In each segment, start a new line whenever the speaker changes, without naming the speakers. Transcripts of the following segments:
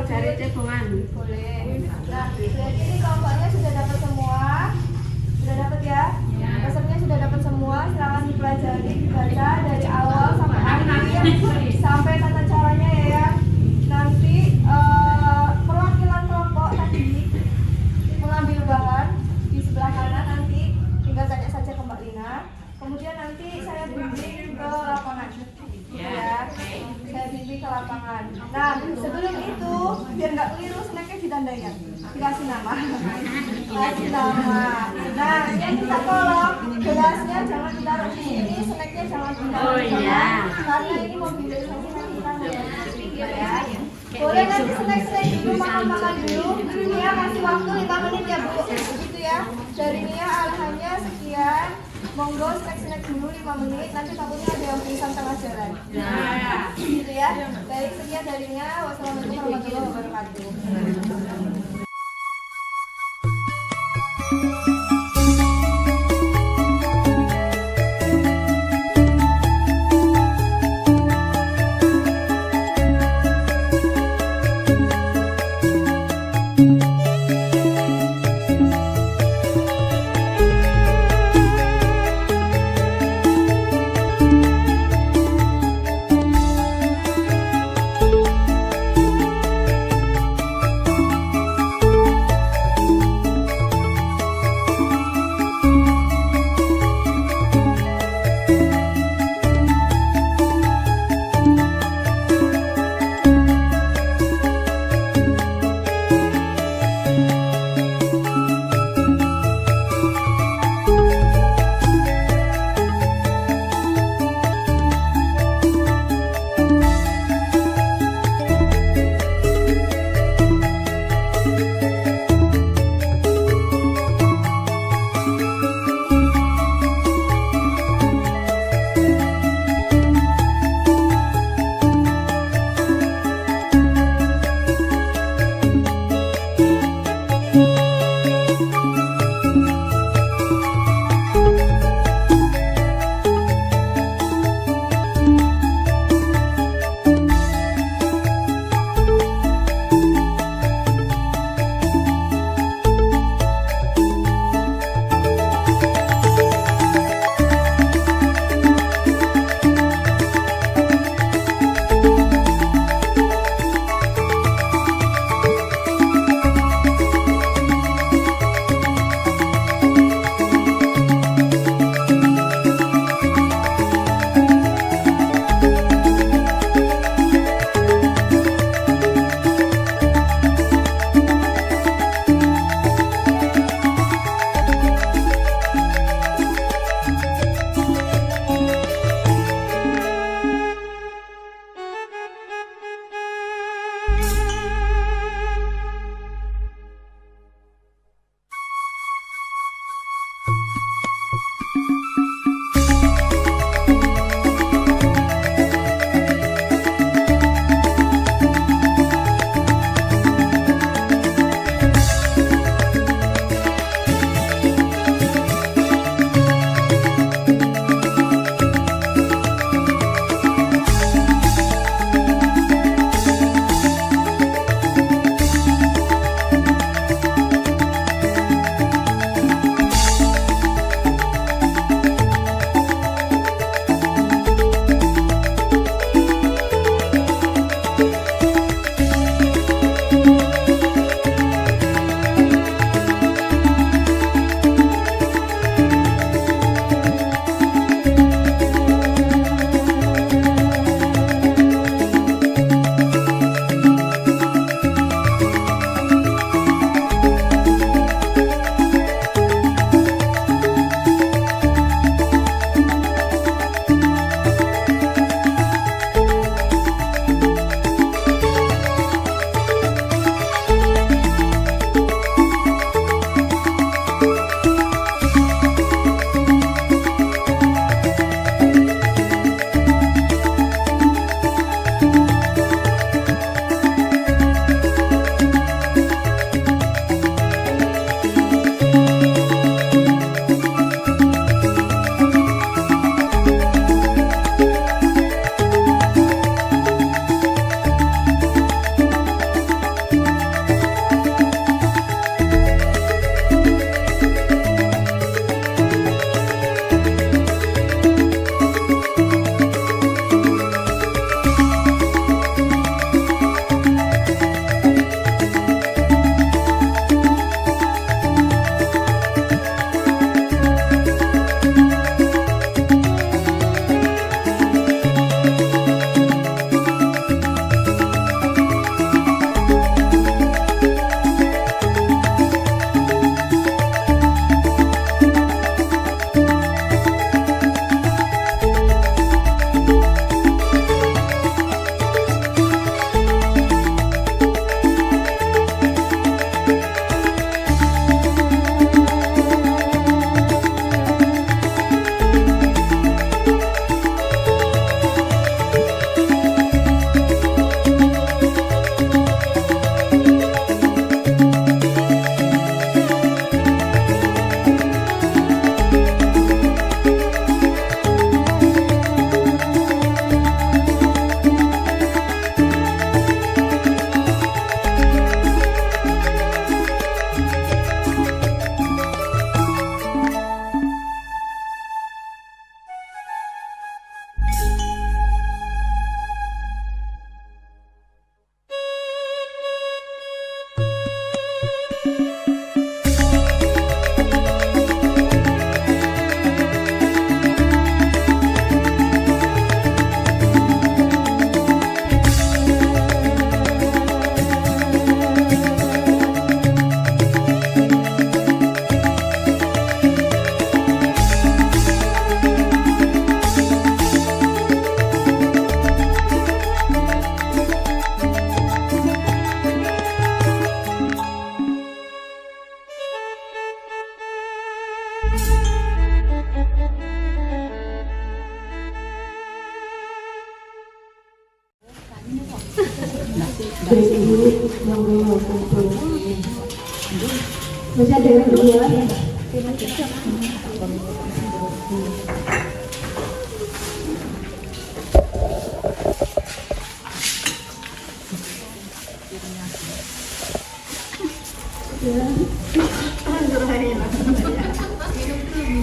cari cebongan.
Boleh. Nah, jadi ini kelompoknya sudah dapat semua. Sudah dapat ya? Resepnya sudah dapat semua. Silakan dipelajari, dibaca dari awal sampai akhir, sampai tata caranya ya. Nanti perwakilan kelompok tadi mengambil bahan di sebelah kanan, nanti tinggal tanya saja ke Mbak Lina. Kemudian nanti saya bimbing ke lapangan. Ya, saya bimbing ke lapangan. Nah, sebelum itu biar nggak keliru, snacknya ditandai ya, dikasih nama. Kasih nama. Nah, yang kita tolong gelasnya jangan ditaruh di sini, snacknya jangan ditaruh di sana. Karena ini mobilisasi nanti kita ya. Boleh nanti snack dulu, makan dulu. Nia kasih waktu 5 menit ya Bu, gitu ya. Dari Nia arahannya sekian. Monggo snack dulu 5 menit, nanti takutnya ada yang pingsan tengah jalan. Gitu ya. Baik, sekian dari Nia. Wassalamualaikum warahmatullahi wabarakatuh. Masih ada yang kedua ya.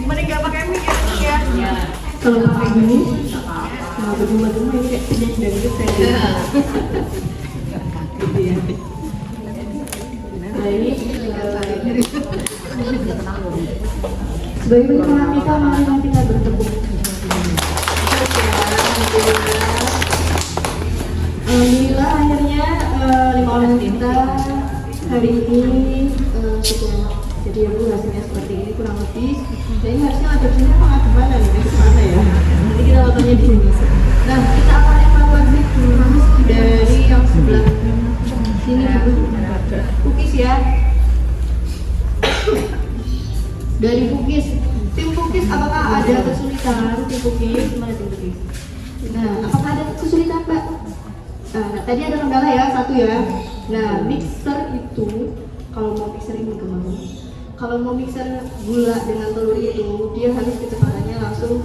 Mending gak pakai mic ya. Kalau pakai gini, nah berdua-dua ini kayak penyakit dari kita ya. Nah ini sebagai penyemangat kita, mari kita bertepuk. Alhamdulillah akhirnya 5 orang kita hari ini sudah jadi ya Bu, hasilnya seperti ini kurang lebih. Nah ini harusnya adopsinya apa gimana nih? Mana ya? Nanti kita fotonya di sini. Nah kita akan evaluasi dulu dari yang sebelah sini dulu. Pukis ya. Dari Pukis, tim Pukis apakah ada kesulitan? Tim Pukis, mana tim Pukis? Nah apakah ada kesulitan Pak? Nah, tadi ada kendala ya, satu ya. Nah, mixer itu kalau mau mixer ini kemana? Kalau mau mixer gula dengan telur itu, dia harus kecepatannya langsung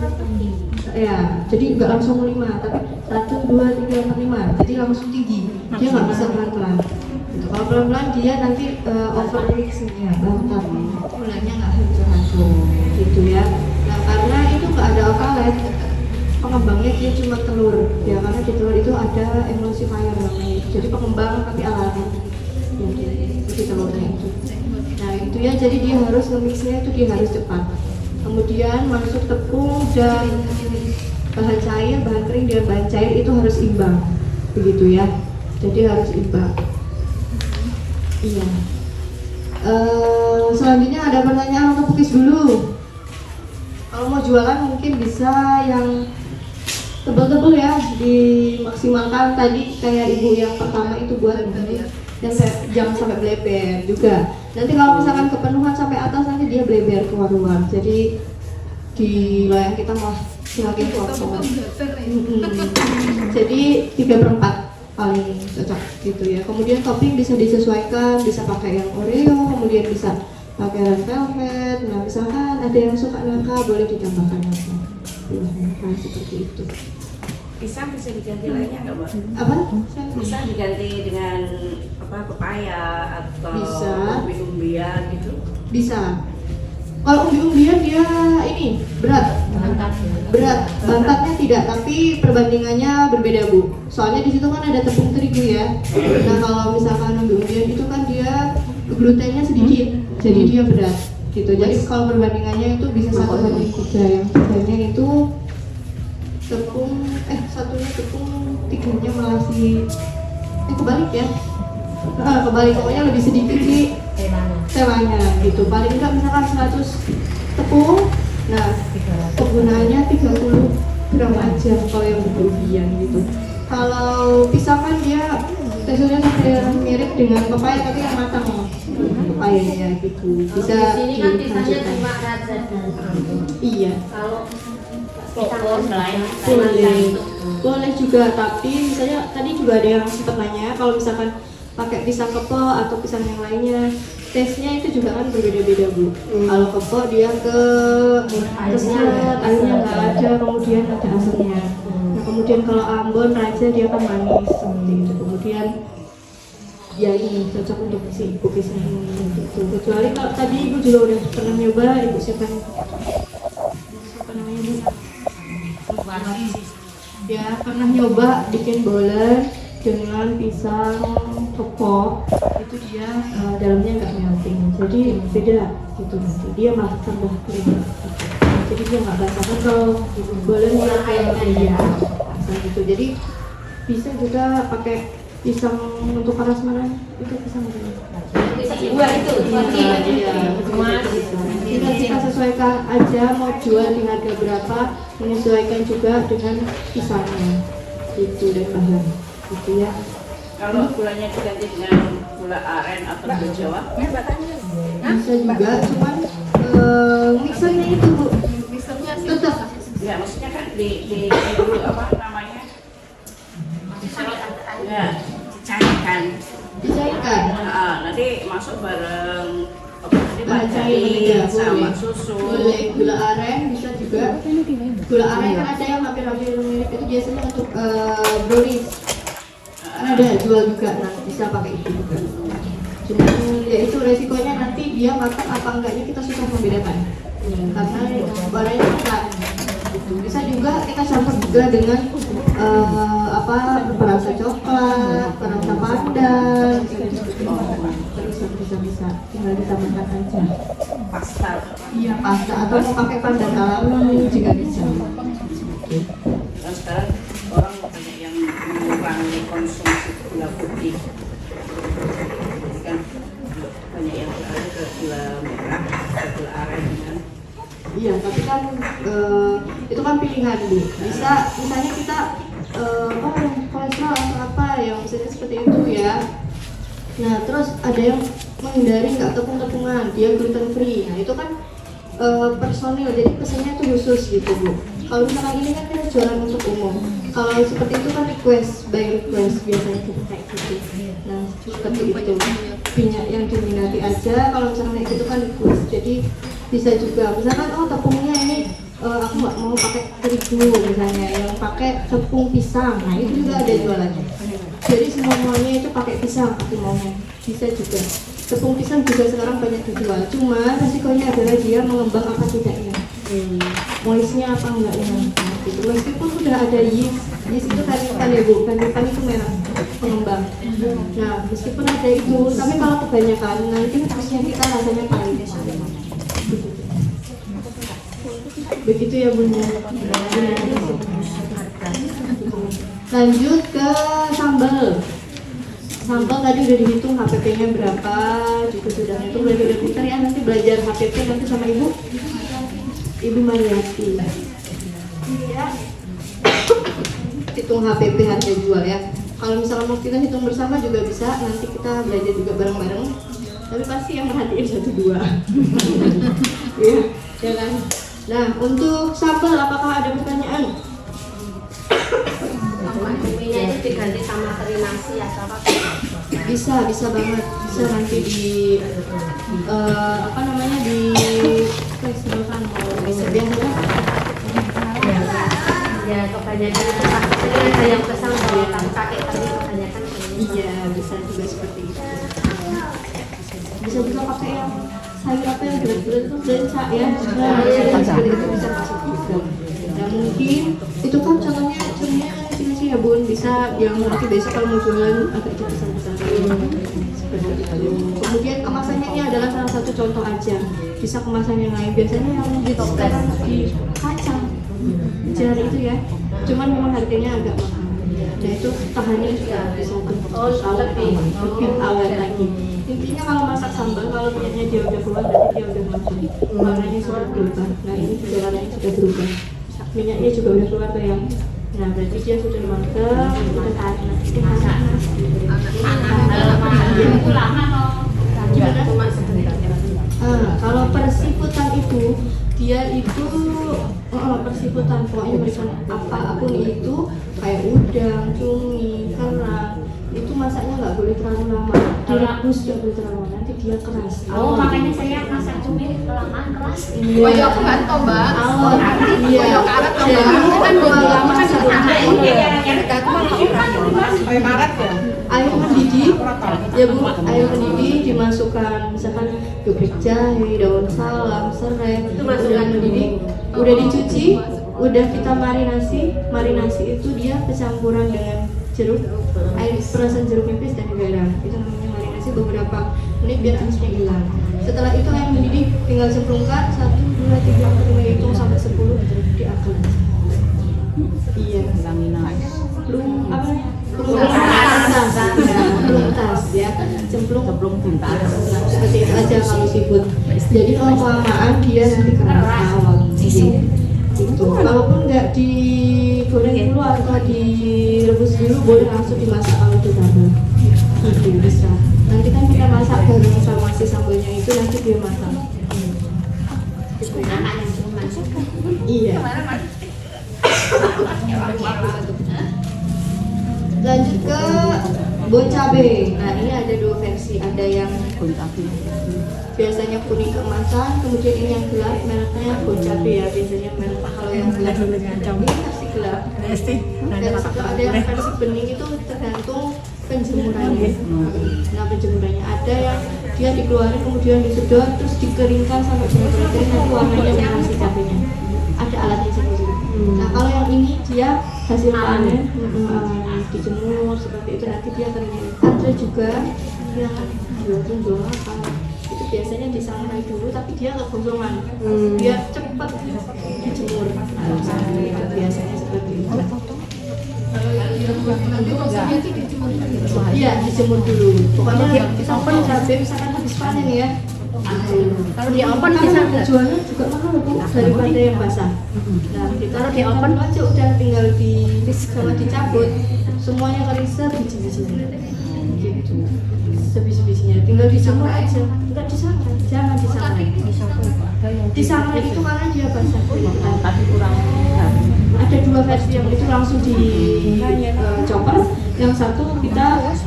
ya, jadi nggak langsung 5, tapi 1, 2, 3, 4, 5. Jadi langsung tinggi. Dia nggak bisa pelan-pelan. Gitu. Kalau pelan-pelan dia nanti over mixingnya, bahkan gulanya nggak hancur-hancur. Gitu ya. Nah, karena itu nggak ada okalet, pengembangnya dia cuma telur ya, karena di telur itu ada emulsifier namanya, jadi pengembang tapi alami ya, di telurnya itu. Nah itu ya, jadi dia harus nge-mixnya itu dia harus cepat. Kemudian masuk tepung dan bahan cair, bahan kering dan bahan cair itu harus imbang, begitu ya, jadi harus imbang. Iya. Selanjutnya ada pertanyaan untuk Pukis dulu. Kalau mau jualan mungkin bisa yang tebel-tebel ya, dimaksimalkan tadi kayak ibu yang pertama itu buat yang jangan sampai bleber juga. Nanti kalau misalkan kepenuhan sampai atas nanti dia bleber keluar-keluar. Jadi di loyang kita malah semakin keluar-keluar. Jadi 3/4 paling cocok gitu ya. Kemudian topping bisa disesuaikan, bisa pakai yang Oreo, kemudian bisa pakai red velvet. Nah misalkan ada yang suka nangka boleh ditambahkan nangka. Nah seperti itu.
Pisang bisa diganti lainnya nggak Mbak?
Apa?
Pisang diganti dengan apa, pepaya atau
Bisa.
umbi-umbian gitu?
Bisa. Kalau umbi-umbian dia ini berat. Berat. Bantatnya tidak, tapi perbandingannya berbeda Bu. Soalnya di situ kan ada tepung terigu ya. Nah kalau misalkan umbi-umbian itu kan dia glutennya sedikit, jadi dia berat. Gitu. Jadi kalau perbandingannya itu bisa 1/3. Yang tiganya itu tepung, satunya tepung, 3-nya masih kebalik ya. Kebalik, pokoknya lebih sedikit sih sewanya gitu. Paling enggak misalkan 100 tepung, nah penggunaannya 30 gram aja kalau yang berlebihan gitu. Kalau pisang kan dia teksturnya mirip dengan pepaya tapi yang matang pepayanya gitu. Bisa dilanjutkan. Iya.
Kalau
boleh juga, tapi misalnya tadi juga ada yang sempat nanya kalau misalkan pakai pisang kepo atau pisang yang lainnya, tesnya itu juga kan berbeda-beda Bu. Kalau kepo dia ke keset, airnya nggak ada, kemudian ada asamnya. Nah kemudian kalau Ambon Raja dia kan manis seperti itu. Kemudian ya ini cocok untuk si ibu pisang ini gitu. Kecuali kalau tadi ibu juga udah pernah nyoba, ibu siapa namanya Bu? Ya pernah nyoba bikin bolen dengan pisang kepo, itu dia dalamnya nggak melting, jadi beda gitu nanti dia malah tambah kering, jadi dia nggak basah kan kalau bolen yang kayak dia gitu. Jadi bisa juga pakai pisang untuk prasmanan, itu pisang apa?
dua itu
kita sesuaikan aja mau jual di harga berapa, menyesuaikan juga dengan pisangnya gitu dan bahan gitu ya.
Kalau gulanya diganti dengan gula aren atau gula Jawa,
Bisa juga, cuman mixernya itu Bu, tetap
ya maksudnya kan di dulu apa namanya? Ya, dicari bareng apa tadi
Nah,
cair sama
boleh.
susu.
Boleh gula aren bisa juga. Gula aren kan ada yang hampir-hampir mirip itu biasanya untuk brownies. Ada jual juga, nah bisa pakai itu juga. Cuman ya itu resikonya nanti dia matang apa enggaknya kita susah membedakan. Karena warnanya matang. Bisa juga kita campur juga dengan perasa coklat, perasa pandan, bisa tinggal ditambahkan aja.
Pasta.
Iya pasta atau mau pakai pandan alami juga bisa.
Dan sekarang orang banyak yang mengurangi konsumsi gula putih. Jadi kan banyak yang beralih ke gula merah, ke gula aren kan.
Iya, tapi kan itu kan pilihan Bu. Bisa misalnya kita kolesterol atau apa yang misalnya seperti itu ya. Nah, terus ada yang menghindari nggak tepung-tepungan, dia gluten free. Nah, itu kan personil, jadi pesannya itu khusus gitu Bu. Kalau misalkan ini kan kita jualan untuk umum. Kalau seperti itu kan request by request biasanya kita kayak gitu. Nah, seperti itu. Minyak yang diminati aja. Kalau misalkan kayak gitu kan request. Jadi bisa juga. Misalkan tepungnya ini aku nggak mau pakai terigu misalnya, yang pakai tepung pisang. Nah, itu juga ada jualannya. Jadi semuanya itu pakai pisang aku maunya. Bisa juga. Tepung pisang juga sekarang banyak dijual. Cuma resikonya adalah dia mengembang apa tidaknya. Moistnya apa enggaknya gitu. Meskipun sudah ada yeast itu kan ya Bu, kan itu merah pengembang. Nah, meskipun ada itu, tapi kalau kebanyakan nanti khasnya kita rasanya pahit. Begitu ya Bu. Lanjut ke sambal. Sambal tadi udah dihitung HPP-nya berapa, juga sudah itu berarti udah pintar ya, nanti belajar HPP nanti sama Ibu Mariati. Iya. Hitung HPP harga jual ya. Kalau misalnya mau kita hitung bersama juga bisa, nanti kita belajar juga bareng-bareng. Tapi pasti yang merhatiin 1-2. Iya, ya kan? Nah, untuk sambal apakah ada pertanyaan?
Cuminya itu diganti sama teri nasi atau apa?
Bisa banget. Bisa nanti di di festivalkan bisa biasa.
Ya kebanyakan itu pasti ada yang pesan kalau tak pakai teri kebanyakan.
Iya, bisa juga seperti itu. Bisa juga pakai yang sayur apa yang bulat-bulat itu berenca ya. Nah, seperti itu bisa masuk juga. Nah, mungkin itu kan contohnya kecil-kecil ya Bun, bisa yang nanti besok kalau mau jualan agak besar-besar. Seperti itu. Kemudian kemasannya ini adalah salah satu contoh aja. Bisa kemasan yang lain. Biasanya yang di sekarang di kacang jar itu ya. Cuman memang harganya agak mahal. Nah itu tahannya juga bisa lebih awet lagi. Intinya kalau masak sambal, kalau minyaknya dia udah keluar berarti dia udah matang. Warnanya sudah berubah. Nah ini juga warnanya sudah berubah. Minyaknya juga udah keluar tuh ya. Nah berarti dia sudah matang. Kita tarik nasi.
Itu lama
kalau persiputan itu dia itu persiputan pokoknya berikan apapun itu kayak udang, cumi, kerang itu masaknya nggak boleh terlalu lama, direbus nggak boleh terlalu lama, nanti dia keras.
makanya saya masak cumi kelamaan keras.
Oh iya aku nggak tahu Mbak. Iya. Karet kan lama kan satu air mendidih ya Bu, air mendidih dimasukkan misalkan geprek jahe, daun salam, serai, itu masukkan mendidih, udah dicuci, udah kita marinasi itu dia kecampuran dengan jeruk, air perasan jeruk nipis dan garam, itu namanya marinasi beberapa menit biar anisnya hilang. Setelah itu air mendidih tinggal cemplungkan 1, 2, 3, 4, 5 hitung sampai 10 diatur. Iya. Belum apa? Belum tas ya, cemplung tuntas. Seperti itu aja kalau seafood. Jadi kalau kelamaan dia nanti keras awal. Gitu. Kalaupun nggak digoreng dulu atau direbus dulu, boleh langsung dimasak kalau itu double. Gitu bisa. Nanti kan kita masak bareng sama si sambalnya itu nanti dia matang. Gitu ya. Iya. Lanjut ke Bon cabe. Nah ini ada dua versi, ada yang biasanya kuning keemasan, kemudian ini yang gelap mereknya bon cabe ya, biasanya merek kalau yang gelap ini versi gelap. Ada yang versi bening itu tergantung penjemurannya. Nah penjemurannya ada yang dia dikeluarin kemudian disedot terus dikeringkan sampai benar-benar kering, nanti warnanya merah si cabenya. Ada alatnya sendiri. Nah kalau yang ini dia hasil panen dijemur seperti itu, nanti dia keringin. Ada juga yang jual apa itu biasanya disangrai dulu tapi dia kegosongan biar cepat dijemur. Biasanya seperti itu.
Nanti maksudnya itu dijemur dulu.
Iya dijemur dulu. Pokoknya kita cabai misalkan habis panen ya.
Kalau di oven
Kan
bisa
jualnya juga mahal Bu daripada yang basah. Nah kita
Kalau di oven
aja udah tinggal sama dicabut semuanya kering sebiji-bijinya gitu. Sebiji-bijinya tinggal dijemur aja, enggak disangrai, jangan disangrai. Disangrai itu karena dia basah.
Tapi kurang
Ada dua versi, yang itu langsung dicopot, yang satu kita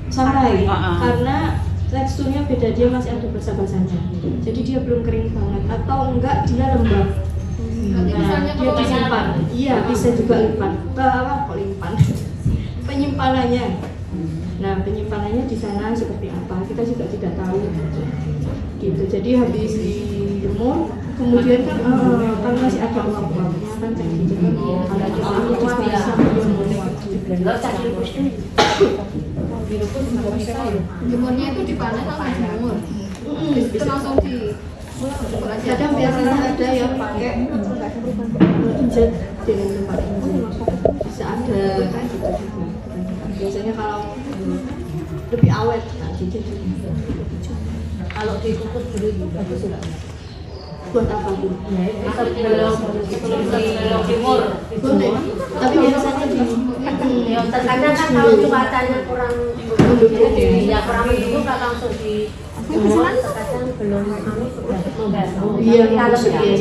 sangrai karena teksturnya beda, dia masih ada basah-basahnya. Jadi dia belum kering banget atau enggak dia lembab. Nah, dia disimpan. Iya, bisa juga limpan. Penyimpanannya. Nah, penyimpanannya di sana seperti apa? Kita juga tidak tahu. Gitu. Jadi habis dijemur, kemudian kan masih ada uap-uapnya kan kayak gitu kan. Ada uap-uap bisa
Jemurnya itu dipanen langsung jemur. Itu langsung di
kadang biasanya ada yang pakai jet dengan tempat ini bisa ada kan gitu juga. Biasanya kalau lebih awet nah gitu.
kalau dikukus dulu bagus enggak?
Buat apa Bu?
Sebelum jemur.
Boleh. Tapi biasanya di
Ya, terkadang kan kalau cuacanya kurang
mendukung
ya kurang mendukung kan langsung di kadang belum sudah membusuk.
Iya, membusuk ya.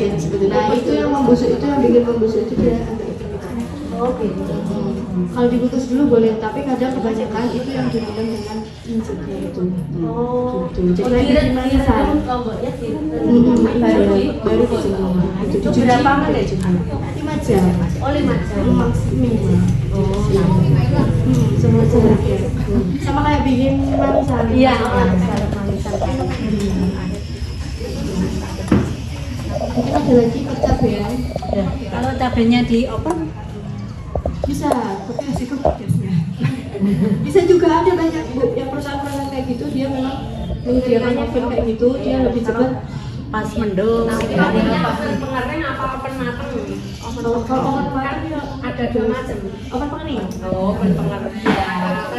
Nah itu yang membusuk itu yang bikin membusuk itu dia agak
Oh gitu.
kalau dikukus dulu boleh, tapi kadang kebanyakan itu yang direndam dengan injeknya itu.
Oh,
Gitu. Jadi lagi dimanisan.
lomboknya di
Baru dijemur. Itu
Itu berapa menit?
5 jam.
Oh 5 jam.
Maksimal. Semua terakhir. Sama kayak bikin manisan.
Iya, salad manisan.
Mungkin ada lagi percabean.
Kalau cabenya di oven
Bisa, tapi resiko pedasnya. Bisa juga ada banyak Bu yang perusahaan-perusahaan kayak gitu dia memang menyediakan oven kayak gitu, dia lebih cepat.
pas mendung.
Pengaruhnya apa oven matang?
Kalau oven matang dia
Ada dua macam.
oven pengering.
Oh, pengaruh.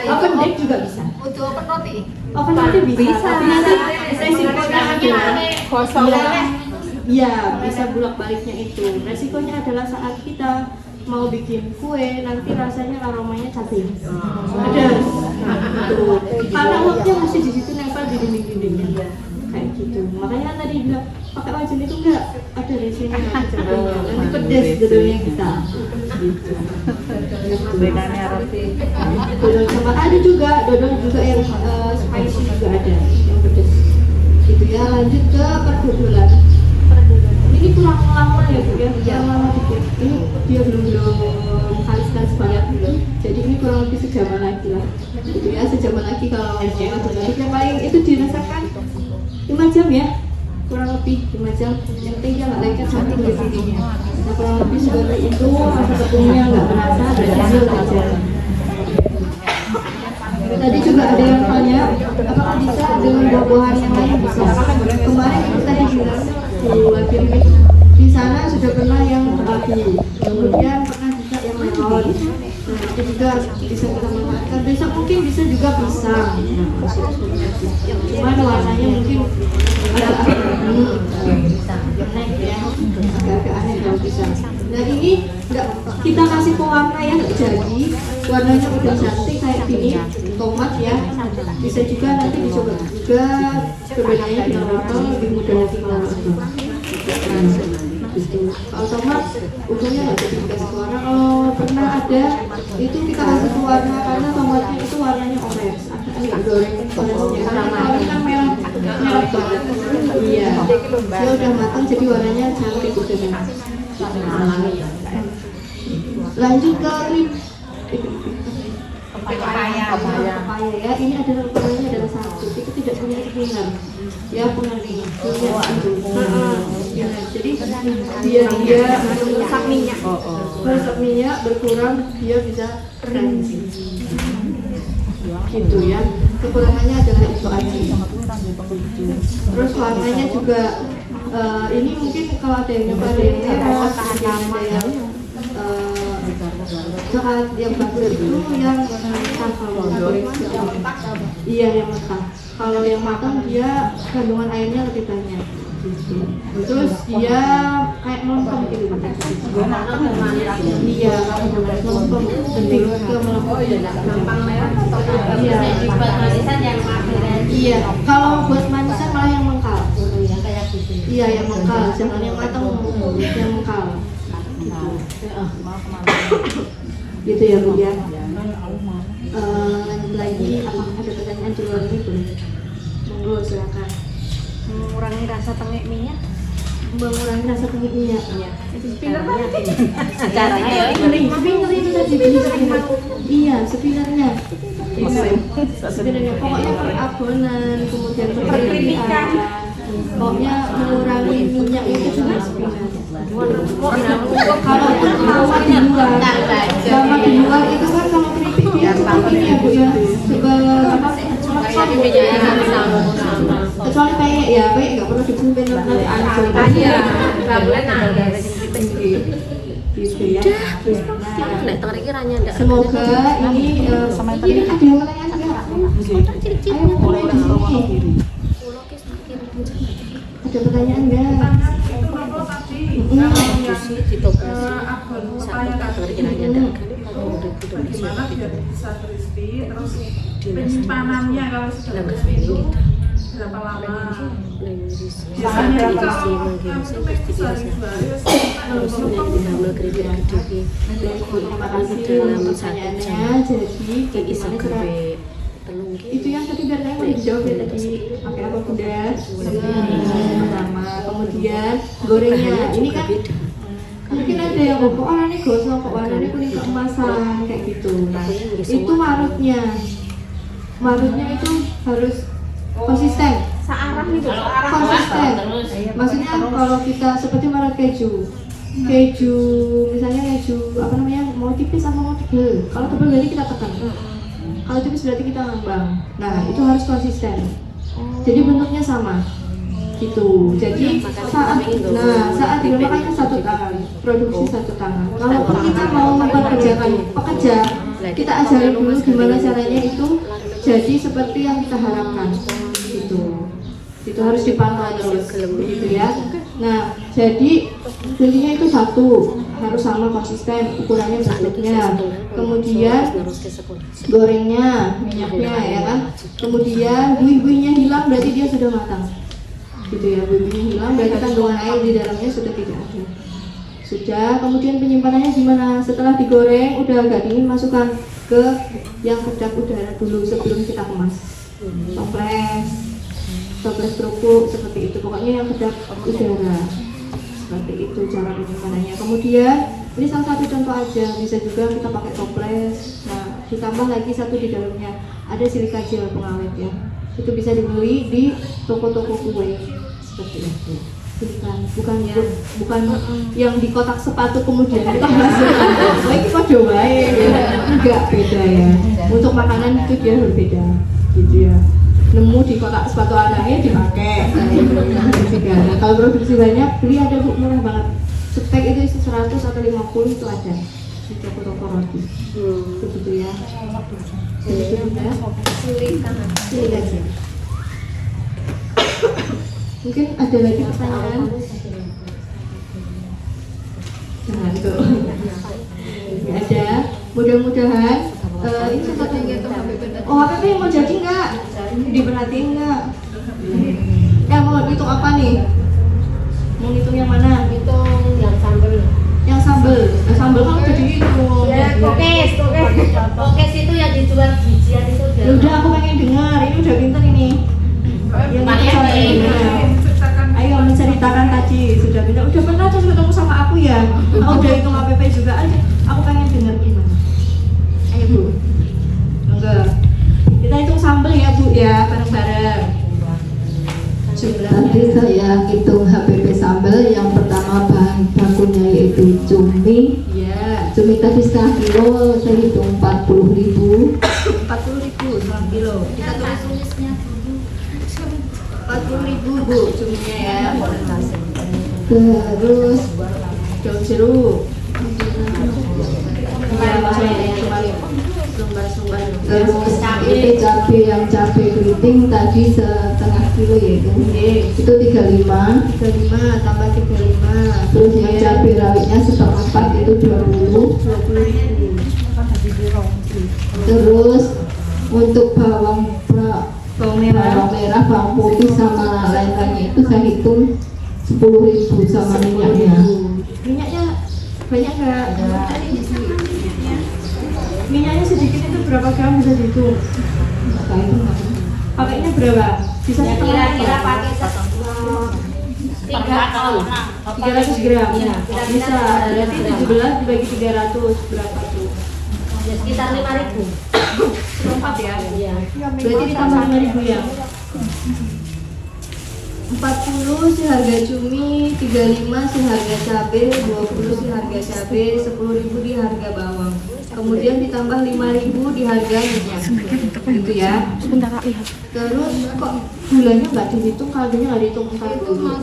Oven bake juga bisa.
untuk open roti.
Oven roti bisa. Tapi nanti resikonya adalah
Kosong.
Iya, bisa bolak-baliknya itu. Resikonya adalah saat kita mau bikin kue, nanti rasanya aromanya cabai. Ada. Gitu. Karena uapnya masih di situ nempel di dinding-dindingnya. Kayak gitu. Makanya kan tadi bilang pakai wajan itu enggak ada resikonya nanti cabainya. Nanti pedes jadinya kita. Gitu.
Bedanya roti.
Dodol sama ada juga yang spicy juga ada yang pedes. Gitu ya. Lanjut ke perdodolan. Ini kurang lama ya Bu ya, kurang lama dikit. Ini dia belum kalis banget belum. Jadi ini kurang lebih sejaman lagi lah. Gitu ya, sejaman lagi kalau yang paling itu dirasakan 5 jam ya, kurang lebih 5 jam. Yang penting dia nggak lengket saking di sininya. Nah kurang lebih seperti itu, rasa tepungnya nggak terasa, ada hasil aja. Tadi juga ada yang tanya, apakah bisa dengan buah-buahan yang lain bisa? Kemarin itu tadi bilang lagi di sana sudah pernah yang terapi, kemudian pernah juga yang melon. Nah itu juga bisa kita manfaatkan. Besok mungkin bisa juga pisang. Cuman warnanya mungkin agak aneh kalau pisang. Nah ini nggak kita kasih pewarna yang nggak jadi, warnanya udah cantik kayak gini, tomat ya. Bisa juga nanti dicoba juga perbedaannya dengan wortel lebih mudah lagi kalau wortel. Gitu. Kalau tomat ujungnya nggak jadi dikasih warna. Kalau pernah ada itu kita kasih warna karena tomatnya itu warnanya orange, agak goreng orange. Kalau ini kan merah banget. Iya. Dia udah matang jadi warnanya cantik gitu kan. Lanjut ke pepaya ya. Ini adalah pepayanya adalah satu. Itu tidak punya spinner. Ya pengering. Punya itu. Ya, jadi biar dia merusak minyak. Merusak minyak berkurang dia bisa kering. Gitu ya. Kekurangannya adalah itu aja. Terus warnanya juga ini mungkin kalau ada yang nyoba ada yang merah, ada yang saat yang bagus itu yang iya yang mentah. Kalau yang matang dia kandungan airnya lebih banyak. Terus dia kayak melempem gitu. Iya, melempem lebih ke melempem. Iya. Iya. Kalau buat manisan malah yang mengkal. Iya yang mengkal, jangan yang matang, yang mengkal. Gitu ya Bu ya. Lanjut lagi, apakah ada pertanyaan di luar ini boleh? Monggo silakan.
Mengurangi rasa tengik minyak.
Mengurangi rasa tengik minyak.
Iya.
Spinner tadi.
Caranya
Spinner itu tadi beli spinner. Iya, spinnernya. Spinnernya pokoknya per abonan, kemudian per keripik. Pokoknya mengurangi minyak itu cuma spinner. Kalau sama di luar itu kan kalau keripik dia seperti ini ya Bu ya. Kecuali peyek ya, peyek nggak perlu dibumbin nanti hancur. Gitu ya. Semoga ini ada yang pertanyaan juga. Ayo mulai di sini. Ada pertanyaan nggak?
Gimana biar bisa crispy, terus penyimpanannya kalau sudah crispy itu berapa lama? Biasanya
Terima kasih pertanyaannya. Jadi itu yang tadi biar saya mau dijawab ya tadi pakai apa bunda? Pertama, kemudian gorengnya. Ini kan mungkin ada yang kok warnanya gosong, kok warnanya kuning keemasan kayak gitu. Nah itu marutnya itu harus konsisten.
Searah gitu.
Konsisten. Maksudnya kalau kita seperti marut keju, misalnya keju apa namanya mau tipis apa mau tebal. Kalau tebal jadi kita tekan. Kalau tipis berarti kita ngambang. Nah itu harus konsisten. Jadi bentuknya sama. Gitu. Jadi saat dimakan satu tangan, produksi satu tangan. Kalau kita mau mempekerjakan pekerja, kita ajarin dulu gimana caranya itu jadi seperti yang kita harapkan. Gitu. Itu harus dipantau terus, gitu ya. Nah, jadi intinya itu satu, harus sama konsisten ukurannya bentuknya. Kemudian gorengnya, minyaknya ya kan. Kemudian buih-buihnya hilang berarti dia sudah matang. Gitu ya, buih-buihnya hilang berarti kandungan air di dalamnya sudah tidak ada. Sudah, kemudian penyimpanannya gimana? Setelah digoreng udah agak dingin, masukkan ke yang kedap udara dulu sebelum kita kemas. Toples kerupuk seperti itu, pokoknya yang kedap udara seperti itu cara penyimpanannya. Kemudian ini salah satu contoh aja, bisa juga kita pakai toples. Nah ditambah lagi satu di dalamnya ada silika gel pengawet ya, itu bisa dibeli di toko-toko kue seperti itu. Bukan yang di kotak sepatu kemudian kita masukkan. Lagi kode wae, enggak beda ya. Untuk makanan itu dia berbeda, gitu ya. Nemu di kotak sepatu anaknya dipakai. Nah, kalau produksi banyak beli ada Bu, murah banget. Spek itu 100 atau 50 itu ada di toko-toko roti. Begitu ya. Begitu juga. Silik aja. Mungkin ada lagi pertanyaan. Jangan tuh. Nggak ada. Mudah-mudahan ini satu oh HPP yang mau jadi nggak? Diperhatiin nggak? Mau hitung apa nih? Mau hitung yang mana?
Hitung yang sambel.
Yang sambel. Nah, sambel kan udah dihitung.
Ya, kokes itu
saya hitung HPP sambal. Yang pertama bahan bakunya yaitu cumi.
Ya,
Cumi tadi setengah kilo, saya hitung 40.000.
40.000 setengah kilo. Kita tulis 40.000 Bu cuminya ya.
Terus
Daun jeruk.
terus itu cabai yang cabai keriting tadi setengah kilo yaitu itu 35.
35 tambah 35.
Terus yang cabai rawitnya seperempat itu 20.
20.000.
Terus untuk bawang
Bawang
merah, bawang putih sama lain-lainnya itu saya hitung 10.000 sama minyaknya.
Minyaknya banyak nggak? Minyaknya sedikit itu berapa gram bisa dihitung?
Nah, itu
Pakainya berapa? Bisa
Ya,
setengah
kira-kira pakai 3 ton.
300 gram.
Iya,
Bisa. Berarti 17 dibagi 300 berapa tuh?
Ya sekitar 5.000.
Seperempat ya.
Iya.
Berarti ditambah 5.000 ya. 40 si harga cumi, 35 si harga cabai, 20 si harga cabai, 10.000 di harga bawang. Kemudian ditambah 5.000 di harga minyak. Gitu ya. Terus kok gulanya nggak dihitung, kaldunya nggak dihitung entar dulu.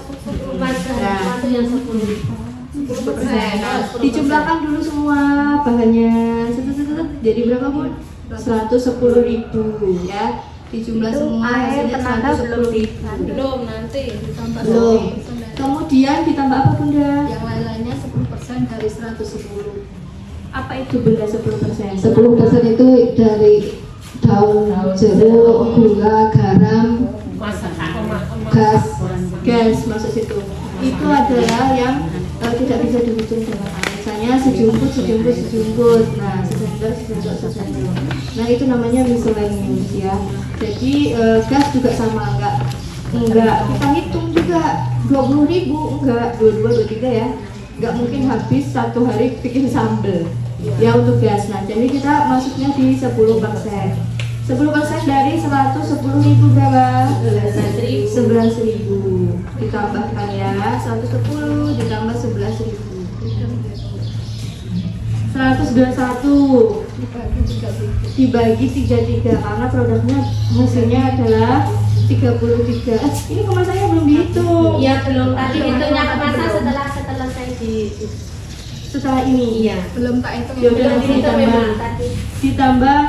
Masuk yang 10.
10%. Dijumlahkan dulu semua bahannya. Jadi berapa Bu? 110.000 ya. Dijumlah semua hasilnya 110.000.
Belum nanti ditambah
Belum. Kemudian ditambah apa Bunda?
yang lain-lainnya 10% dari 110.
Apa itu Bunda 10%?
10% itu dari daun jeruk, gula, garam,
Gas masuk situ. Itu adalah yang tidak bisa dihitung dengan misalnya sejumput. Nah, sesendok. Nah, itu namanya miscellaneous ya. Jadi gas juga sama, enggak kita hitung juga 20.000, enggak 22, 23 ya. Enggak mungkin habis satu hari bikin sambal. Ya untuk gas. Nah, jadi kita masuknya di 10%. 10% dari 110.000 berapa? 11.000. Ditambahkan ya, 110 ditambah 11.000. 121 dibagi 33 karena produknya hasilnya adalah 33. Ini kemasannya belum dihitung.
Iya belum. Tadi hitungnya kemasan setelah saya
Setelah ini.
Iya.
Belum tak hitung.
Ya udah
Belum
nanti
dihitung
ditambah.
memang tadi.
Ditambah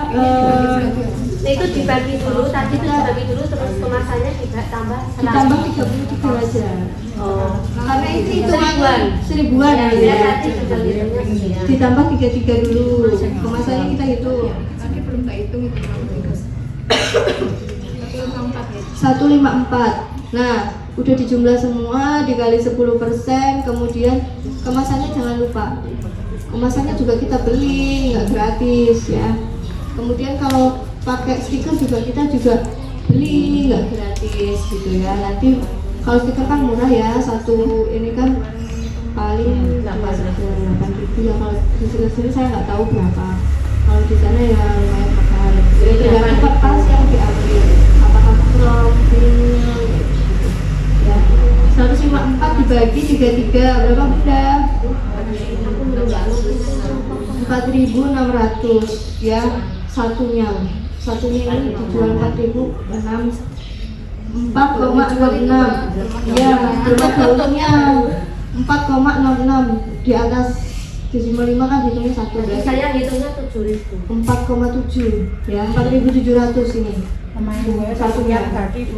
Nah, itu dibagi dulu. Tadi itu dibagi dulu terus kemasannya ditambah 100.
ditambah 33 aja.
Oh.
Karena itu
Seribuan.
seribuan
Ya,
ya.
tadi sudah hitungnya sekian.
Ditambah 33 dulu. Kemasannya kita hitung.
Tadi belum tak hitung itu.
154. Nah, udah dijumlah semua dikali 10%, kemudian kemasannya jangan lupa. Kemasannya juga kita beli, nggak gratis ya. Kemudian kalau pakai stiker juga kita juga beli, nggak gratis gitu ya. Nanti kalau stiker kan murah ya, satu ini kan paling 8.000 ya. Kalau di sini saya nggak tahu berapa. Kalau di sana ya lumayan mahal. Jadi tergantung kertas yang diambil. Apakah krom, vinil, gitu. Ya. 154 dibagi 33 berapa Bunda? 4.600 ya satunya ini dijual 4.006 4,66 ya berapa daunnya 4,66 di atas D55 kan hitungnya satu
Jadi
berarti
saya hitungnya 7.000.
4,7 ya 4.700 ini satunya.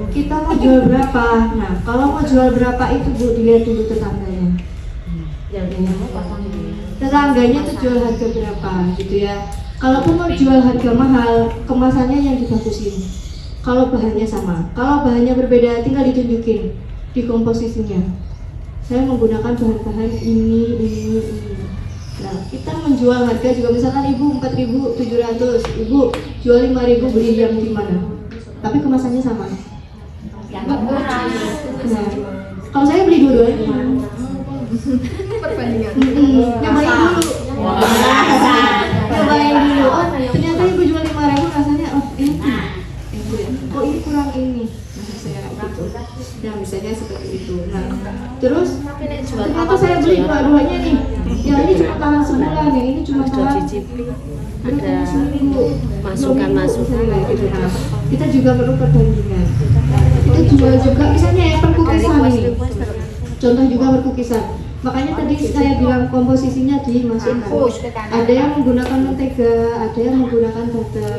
Kita mau jual berapa? Nah kalau mau jual berapa itu Bu dilihat dulu tetangganya.
Yang ini mau pasang ini.
Tetangganya tuh jual harga berapa gitu ya. Kalaupun mau jual harga mahal, kemasannya yang dibagusin. Kalau bahannya sama, kalau bahannya berbeda tinggal ditunjukin di komposisinya. Saya menggunakan bahan-bahan ini. Nah, kita menjual harga juga misalkan Ibu 4.700, Ibu jual 5.000 beli yang di mana? Tapi kemasannya sama.
Yang murah.
Nah, kalau saya beli dua-duanya.
Perbandingan.
Nyobain dulu. Nyobain dulu. Oh, ternyata Ibu jual 5.000 rasanya oh ini. Oh ini kurang ini. Nah, saya gitu.
Nah misalnya seperti itu. Nah terus
jual
ternyata saya beli dua-duanya nih. Ya ini cuma tahan sebulan, yang ini cuma tahan
ada
seminggu.
masukan-masukan
Gitu. Nah, kita juga perlu perbandingan. Kita jual juga misalnya ya perkukisan ini. Contoh juga perkukisan. Makanya tadi saya bilang komposisinya dimasukkan. Ada yang menggunakan mentega, ada yang menggunakan butter.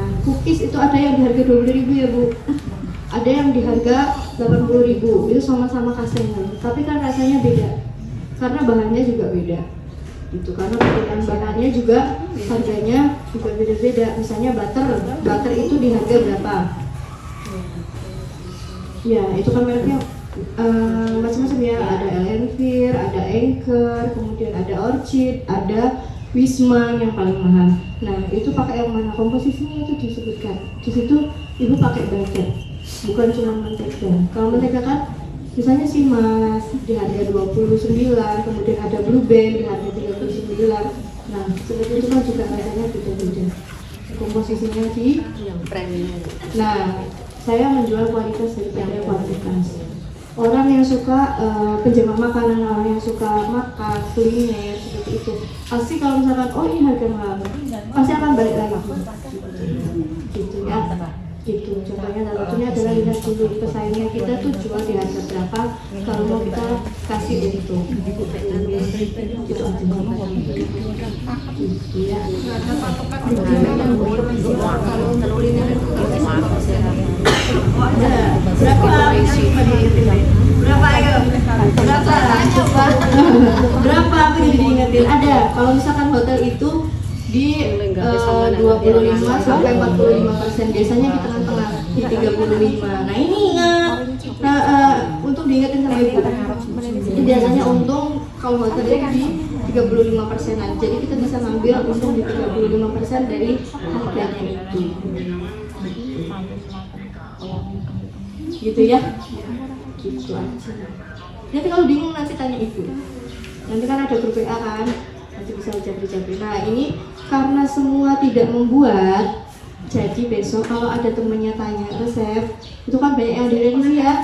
Nah, cookies itu ada yang di harga 20.000 ya Bu. Ada yang di harga 80.000. Itu sama-sama kasengan, tapi kan rasanya beda. Karena bahannya juga beda. Gitu. Karena pilihan bahannya juga harganya juga beda-beda. Misalnya butter itu di harga berapa? Ya, itu kan mereknya macam-macam ya, ada Elenvir, ada Anchor, kemudian ada Orchid, ada Wisman yang paling mahal. Nah itu pakai yang mana? Komposisinya itu disebutkan. Di situ ibu pakai butter, bukan cuma mentega. Kalau mentega kan misalnya Simas di harga 29, kemudian ada Blue Band di harga 39. Nah seperti itu kan juga rasanya beda-beda. Komposisinya di
yang premium.
Nah saya menjual kualitas daripada kuantitas. Orang yang suka penjaga makanan, orang yang suka makan, kuliner seperti itu, pasti kalau misalkan oh ini harga mahal, pasti akan balik lagi. Gitu ya. Gitu. Contohnya salah satunya adalah lihat dulu pesaingnya kita tuh jual di harga berapa, kalau mau kita kasih untung. Gitu aja. Gitu ya. Berapa aku jadi diingetin ada kalau misalkan hotel itu di 25 sampai 45%, biasanya di tengah-tengah di 35. Nah ini ingat, untuk diingetin sama ibu, biasanya untung kalau hotel itu di 35%an, jadi kita bisa ngambil untung di 35% dari harganya itu. Gitu ya, gitu aja. Nanti kalau bingung nanti tanya ibu. Nanti kan ada grup WA kan, nanti bisa jabri-jabri. Nah ini karena semua tidak membuat, jadi besok kalau ada temennya tanya resep, itu kan banyak yang direvisi ya,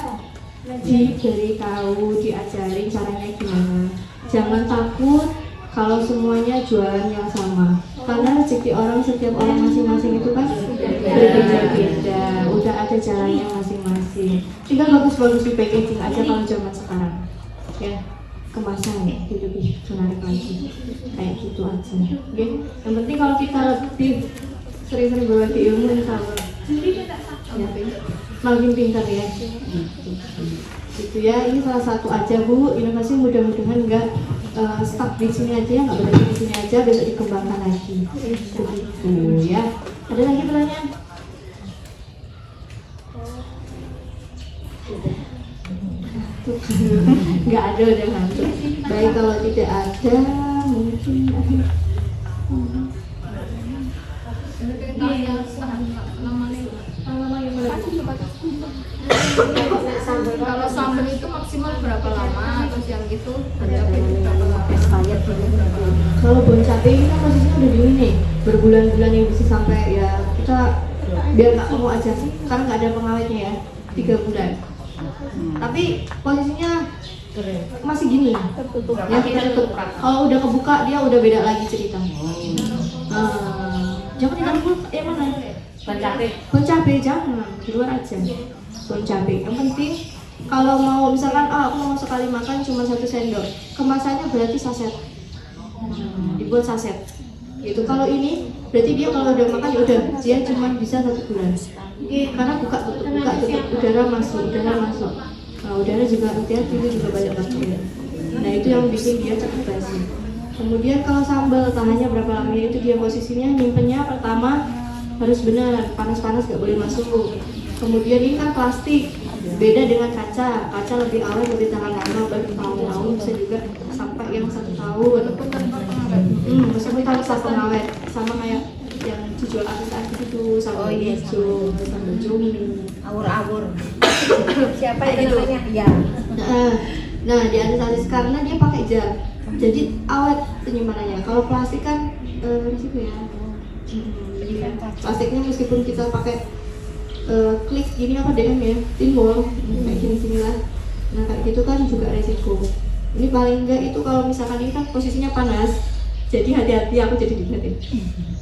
diberi tahu, diajarin caranya gimana. Jangan takut kalau semuanya jualan yang sama, karena rezeki orang setiap orang masing-masing itu kan berbeda-beda, udah ada caranya masing-masing. Tinggal bagus-bagus di packaging aja kalau zaman sekarang ya, kemasan ya lebih menarik lagi, kayak gitu aja. Oke, yang penting kalau kita lebih sering-sering berbagi ilmu, insya Allah ya, makin pintar ya. Gitu ya, ini salah satu aja Bu, inovasi mudah-mudahan enggak stuck di sini aja, nggak berhenti di sini aja, besok dikembangkan lagi. Begitu ya. Ada lagi pertanyaan? Nggak ada, udah ngantuk. Baik, kalau tidak ada mungkin
Kalau sambal itu maksimal berapa lama? Terus yang itu berapa lama?
kalau bon cabe ini kan posisinya udah dingin nih, berbulan-bulan yang bisa sampai ya kita biar nggak mau aja sih, karena nggak ada pengawetnya ya, 3 bulan. Tapi posisinya masih gini ya, kita tutup. Kalau udah kebuka dia udah beda lagi cerita. Jangan kita dulu yang mana? Bon cabe jangan, di luar aja. Bon cabe yang penting kalau mau misalkan aku mau sekali makan cuma 1 sendok, kemasannya berarti saset. Dibuat saset gitu. Kalau ini berarti dia kalau udah makan ya udah, dia cuma bisa 1 bulan. Karena buka tutup udara masuk. Nah, udara juga hati-hati, itu juga banyak bakteri. Nah itu yang bikin dia cepat basi. Kemudian kalau sambal tahannya berapa lama, itu dia posisinya nyimpennya pertama harus benar, panas-panas nggak boleh masuk. Kemudian ini kan plastik, beda dengan kaca lebih awet, lebih tahan lama, bertahun-tahun, bisa juga sampai yang 1 tahun. Maksudnya kalau satu pengawet sama kayak yang dijual artis-artis itu, sambal hijau, sambal cumi,
Awur-awur.
Siapa itu namanya? Ya.
Nah di artis-artis karena dia pakai jar, jadi awet penyimpanannya. Kalau plastik kan risiko ya. Plastiknya meskipun kita pakai klik gini apa DM ya, timbul kayak gini lah. Nah kayak gitu kan juga resiko. Ini paling enggak itu kalau misalkan ini kan posisinya panas, jadi hati-hati, aku jadi diingetin.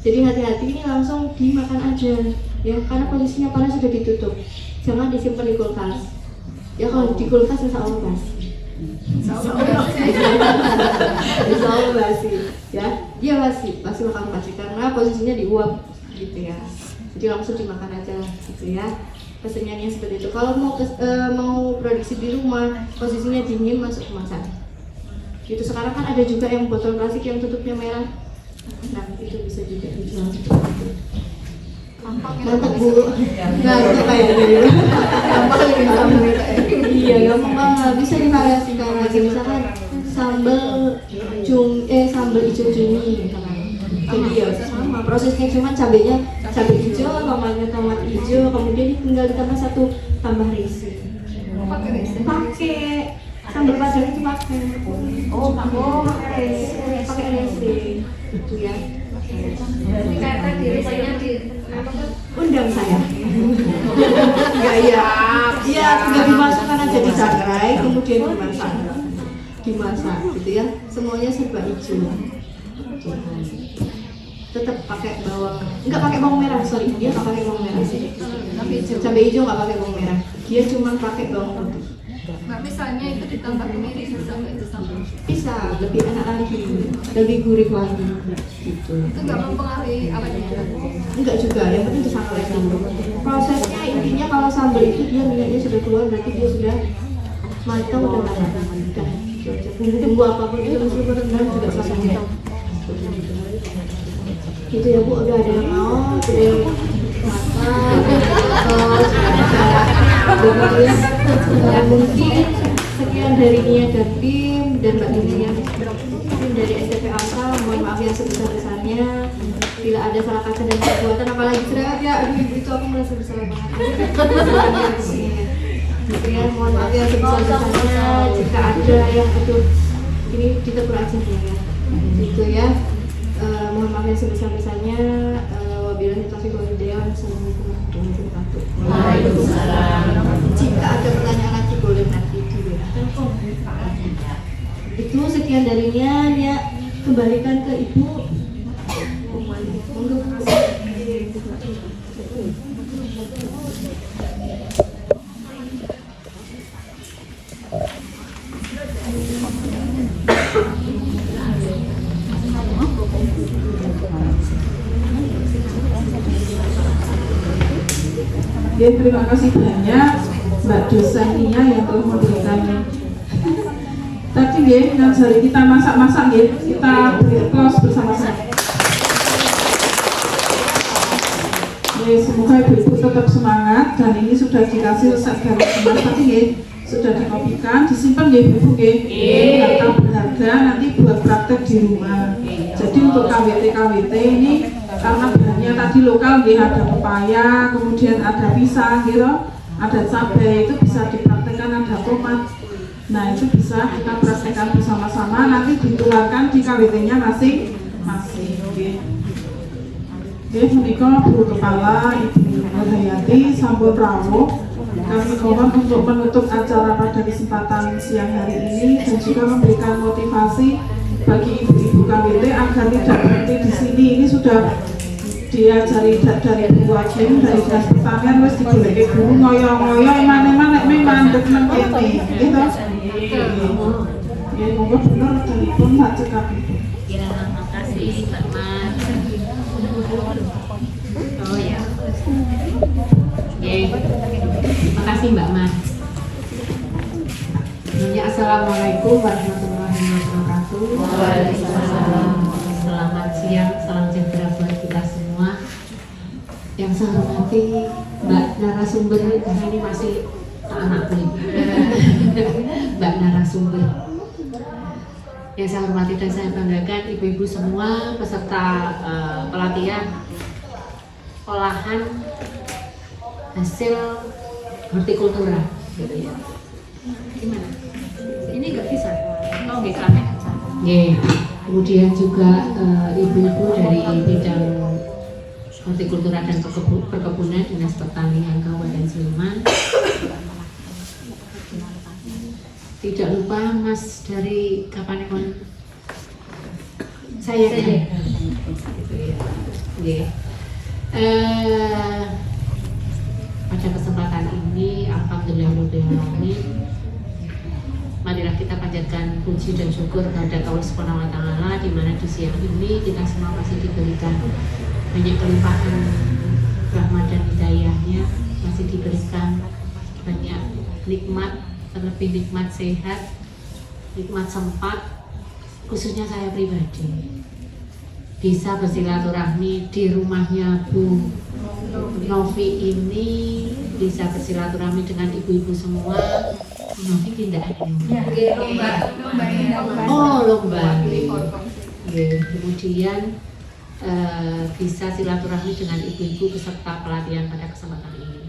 Jadi hati-hati ini langsung dimakan aja ya, karena posisinya panas sudah ditutup. Jangan disimpan di kulkas. Ya kalau di kulkas insya Allah basi. Insya Allah basi. Ya, dia basi bakal basi karena posisinya diuap gitu ya. Jadi langsung dimakan aja gitu ya. Pesenannya seperti itu. Kalau mau produksi di rumah, posisinya dingin masuk kemasan. Gitu. Sekarang kan ada juga yang botol plastik yang tutupnya merah. Nah itu bisa juga dijual seperti itu. Mantap Bu. Nah itu kayak gitu. Iya gampang banget. Bisa divariasikan lagi misalkan sambal hijau cumi misalkan. Jadi ya sama prosesnya, cuma cabenya cabai hijau, tomatnya tomat hijau, kemudian tinggal ditambah satu tambah risi. Pakai sambal padang itu pakai. Pakai risi. Itu ya.
Jadi kayak tadi rasanya
Undang saya. Enggak ya. Iya, tinggal dimasukkan aja di sangrai, kemudian dimasak gitu ya. Semuanya serba hijau. Tetap pakai bawang, enggak pakai bawang merah, sorry, dia nggak pakai bawang merah sih. Cabai hijau nggak pakai bawang merah, dia cuma pakai bawang putih.
Nah, misalnya itu ditambah kemiri bisa nggak itu sambal?
Bisa, lebih enak lagi, lebih gurih lagi gitu.
Itu nggak mempengaruhi awetnya?
Enggak juga, yang penting disangrai dulu. Prosesnya intinya kalau sambal itu dia minyaknya sudah keluar, berarti dia sudah matang, udah matang. Bumbu apapun itu meskipun rendang juga selesai matang. Gitu ya Bu, udah ada yang mau, udah yang masak, mungkin sekian dari Nia dan tim dan Mbak Nia tim dari STP Asal, mohon maaf yang sebesar-besarnya bila ada salah kata dan perbuatan, apalagi cerewet ya, aduh ibu itu aku merasa bersalah banget gitu ya, mohon maaf yang sebesar-besarnya jika ada yang aduh ini ditegur aja ya gitu ya. Mohon maaf yang sebesar-besarnya. Wabillahi taufiq wal hidayah. Assalamualaikum warahmatullahi wabarakatuh.
Waalaikumsalam.
Jika ada pertanyaan lagi boleh nanti di WA. Itu sekian darinya ya, kembalikan ke Ibu. Monggo.
Ya, terima kasih banyak Mbak Dosen Nia yang telah memberikan tadi ya, ngajari kita masak-masak ya, kita close bersama-sama. Ya, semoga ibu-ibu tetap semangat dan ini sudah dikasih resep garis emas tadi ya, sudah dikopikan, disimpan ya ibu-ibu ya, harta berharga nanti buat praktek di rumah. Jadi untuk KWT ini karena bahannya tadi lokal ya, ada pepaya, kemudian ada pisang gitu, ada cabai, itu bisa dipraktekkan, ada tomat. Nah itu bisa kita praktekkan bersama-sama, nanti ditularkan di KWT-nya masing-masing. Oke, menikah Bu Kepala Ibu Nurhayati Sampun Rawuh, kami mohon untuk menutup acara pada kesempatan siang hari ini dan juga memberikan motivasi bagi ibu-ibu KWT agar tidak berhenti di sini. Ini sudah diajari dari Bu Hakim dari Dinas Pertanian, wis digoleki guru ngoyo-ngoyo eman-eman nek mandek nang kene gitu. Ya monggo bener telepon Pak cekap itu.
Ya, makasih Mbak Mas. Oh ya. Makasih Mbak Mas.
Ya, assalamualaikum warahmatullahi wabarakatuh.
Waalaikumsalam. Selamat siang, salam sejahtera buat kita semua.
Yang saya hormati Mbak narasumber, karena ini masih anak nih. Mbak narasumber. Yang saya hormati dan saya banggakan ibu-ibu semua peserta pelatihan olahan hasil hortikultura gitu ya. Gimana? Ini nggak bisa? Oh, nggak rame aja. Kemudian juga ibu-ibu dari bidang
Hortikultura dan Perkebunan Dinas Pertanian Kabupaten Sleman. Tidak lupa Mas dari Kapanewon saya kan? Gitu ya. Okay. Pada kesempatan ini alhamdulillahirobbilalamin, marilah kita panjatkan puji dan syukur kepada Allah Subhanahu wa taala, di mana di siang ini kita semua masih diberikan banyak kelimpahan rahmat dan hidayahnya, masih diberikan banyak nikmat, terlebih nikmat sehat, nikmat sempat, khususnya saya pribadi bisa bersilaturahmi di rumahnya Bu Novi ini, bisa bersilaturahmi dengan ibu-ibu semua. Bu Novi tidak ada. Oh, lomba. Kemudian bisa silaturahmi dengan ibu-ibu beserta pelatihan pada kesempatan ini.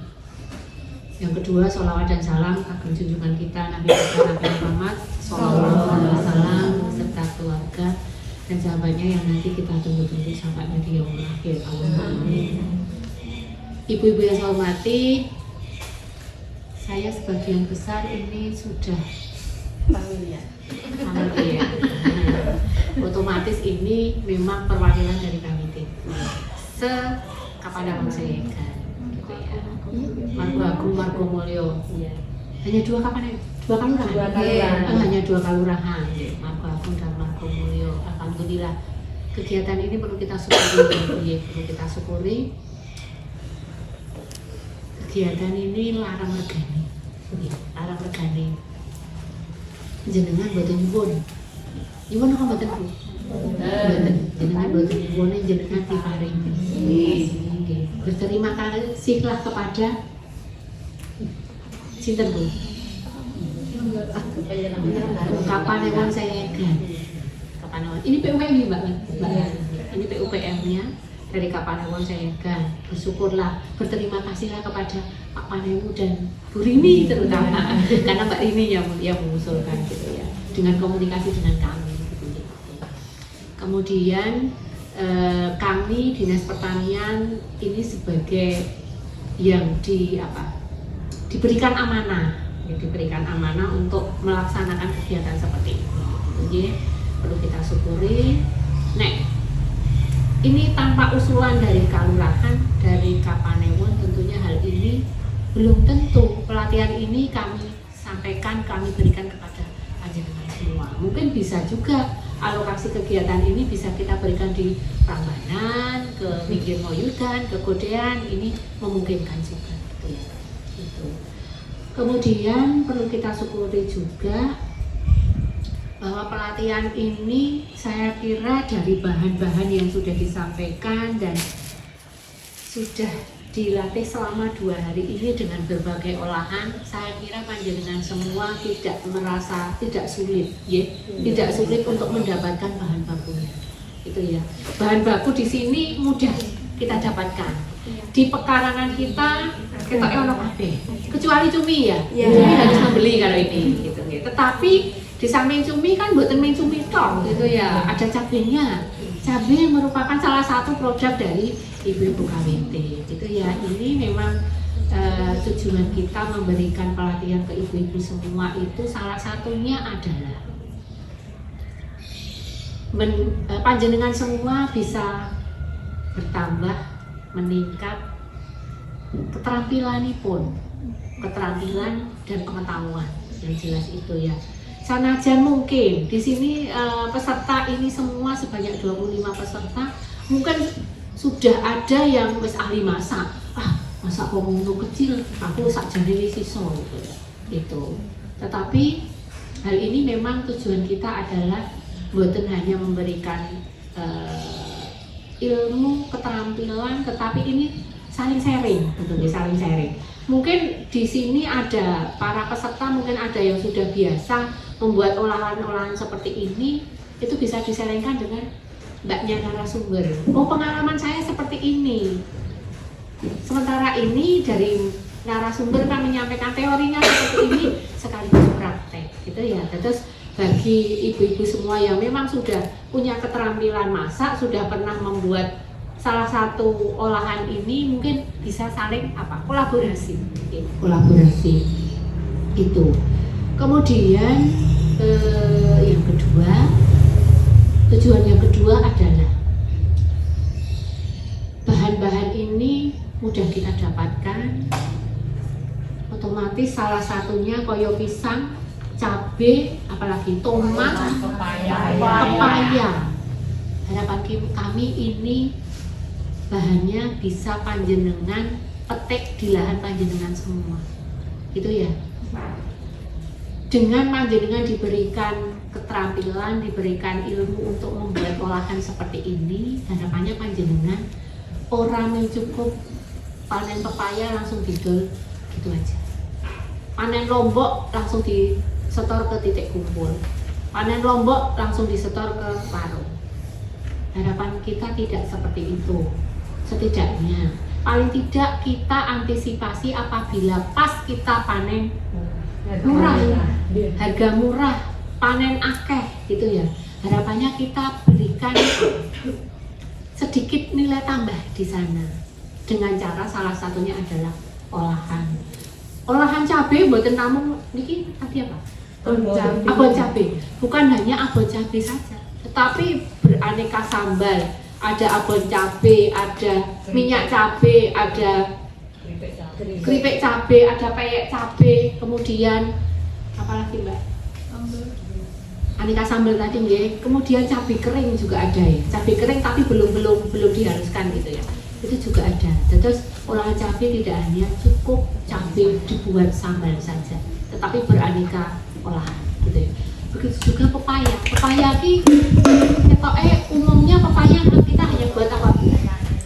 Yang kedua, sholawat dan salam kagum junjungan kita Nabi Muhammad SAW beserta keluarga dan sahabatnya yang nanti kita tunggu-tunggu sahabatnya di yaumul akhir. Amin. Ibu-ibu yang saya hormati, saya sebagian besar ini sudah familiar. Otomatis ini memang perwakilan dari kami Kapanewon Seyegan, gitu ya. Margo Agung, Margo Mulyo. Hanya dua kalurahan. Hanya dua kalurahan. Margo Agung dan Margo Mulyo. Alhamdulillah, kegiatan ini perlu kita syukuri. Kegiatan ini larang regani. Jenengan boten nyuwun. Nyuwun kok boten Bu? Boten. Jenengan boten nyuwun, jenengan diparingi. Nggih. Berterima kasihlah kepada sinten Bu? Kapanewon Seyegan. Kapanewon. Ini PUPM Mbak. Ini PUPM-nya dari Kapanewon Seyegan. Bersyukurlah, berterima kasihlah kepada Pak Panemu dan Bu Rini terutama, karena Mbak Rini yang mengusulkan gitu ya, dengan komunikasi dengan kami gitu. Kemudian kami Dinas Pertanian ini sebagai yang diberikan amanah untuk melaksanakan kegiatan seperti ini. Jadi perlu kita syukuri. Ini tanpa usulan dari Kalurahan, dari Kapanewon, tentunya hal ini belum tentu pelatihan ini kami sampaikan, kami berikan kepada panjenengan semua. Mungkin bisa juga alokasi kegiatan ini bisa kita berikan di Prambanan, ke Minggir Moyudan, ke Godean, ini memungkinkan juga. Gitu. Kemudian perlu kita syukuri juga bahwa pelatihan ini saya kira dari bahan-bahan yang sudah disampaikan dan sudah dilatih selama 2 hari ini dengan berbagai olahan, saya kira panjenengan semua tidak sulit untuk mendapatkan bahan bakunya. Itu ya. Bahan baku di sini mudah kita dapatkan. Di pekarangan kita ono kabeh. Kecuali cumi ya. Cumi harus membeli kalau ini gitu. Tetapi di samping cumi kan buatan main cumi tok gitu ya, ada cabenya. Cabai merupakan salah satu produk dari ibu-ibu KWT gitu ya. Ini memang tujuan kita memberikan pelatihan ke ibu-ibu semua itu salah satunya adalah panjenengan semua bisa bertambah, meningkat keterampilan dan pengetahuan yang jelas itu ya. Sanajan mungkin di sini peserta ini semua sebanyak 25 peserta mungkin sudah ada yang wis ahli masak. Masak komodo kecil aku sak jane wis iso gitu ya. Itu. Tetapi hal ini memang tujuan kita adalah bukan hanya memberikan ilmu, keterampilan, tetapi ini saling sharing, saling sharing. Mungkin di sini ada para peserta, mungkin ada yang sudah biasa membuat olahan-olahan seperti ini, itu bisa disaringkan dengan mbaknya narasumber. Oh, pengalaman saya seperti ini. Sementara ini dari narasumber kan menyampaikan teorinya seperti ini sekaligus praktek, gitu ya. Terus bagi ibu-ibu semua yang memang sudah punya keterampilan masak, sudah pernah membuat salah satu olahan ini mungkin bisa saling kolaborasi. Kolaborasi itu. Kemudian yang kedua, tujuan yang kedua adalah bahan-bahan ini mudah kita dapatkan, otomatis salah satunya koyo pisang, cabai, apalagi tomat, pepaya. Harapan kami ini bahannya bisa panjenengan petik di lahan panjenengan semua, gitu ya. Dengan panjenengan diberikan keterampilan, diberikan ilmu untuk membuat olahan seperti ini, harapannya panjenengan orang yang cukup panen pepaya langsung didol gitu aja, panen lombok langsung disetor ke titik kumpul, panen lombok langsung disetor ke warung. Harapan kita tidak seperti itu. Setidaknya paling tidak kita antisipasi apabila pas kita panen murah, harga murah, panen akeh gitu ya, harapannya kita berikan sedikit nilai tambah di sana dengan cara salah satunya adalah olahan cabai. Mboten namung niki tadi apa? Abon cabai. Bukan hanya abon cabai saja, tetapi beraneka sambal. Ada abon cabai, ada minyak cabai, ada keripik cabai, ada peyek cabai, kemudian apa lagi Mbak? Aneka sambal tadi nggih. Kemudian cabai kering juga ada ya. Cabai kering tapi belum diharuskan gitu ya. Itu juga ada. Terus olahan cabai tidak hanya cukup cabai dibuat sambal saja, tetapi beraneka olahan gitu ya. Begitu juga pepaya. Pepaya ki ketoke umumnya pepaya kita hanya buat apa?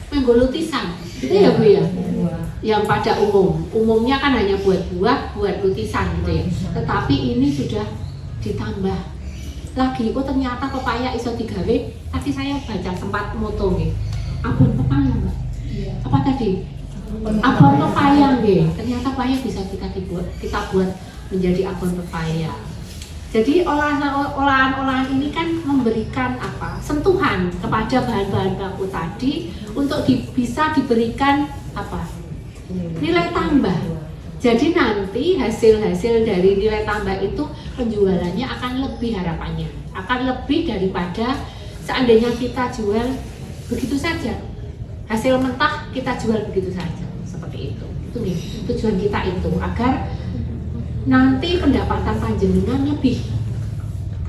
Menggo lutisan. Gitu ya Bu ya. Yang pada umumnya kan hanya buat buah, buat lutisan gitu ya. Tetapi ini sudah ditambah lagi, ternyata pepaya iso digawe. Tadi saya baca sempat moto nggih. Abon pepaya Mbak. Apa tadi? Abon pepaya nggih. Ternyata pepaya bisa kita buat menjadi abon pepaya. Jadi olahan-olahan ini kan memberikan sentuhan kepada bahan-bahan baku tadi untuk bisa diberikan nilai tambah. Jadi nanti hasil-hasil dari nilai tambah itu penjualannya akan lebih, harapannya akan lebih daripada seandainya kita jual begitu saja, hasil mentah kita jual begitu saja, seperti itu. Itu nih tujuan kita itu, agar nanti pendapatan panjenengan lebih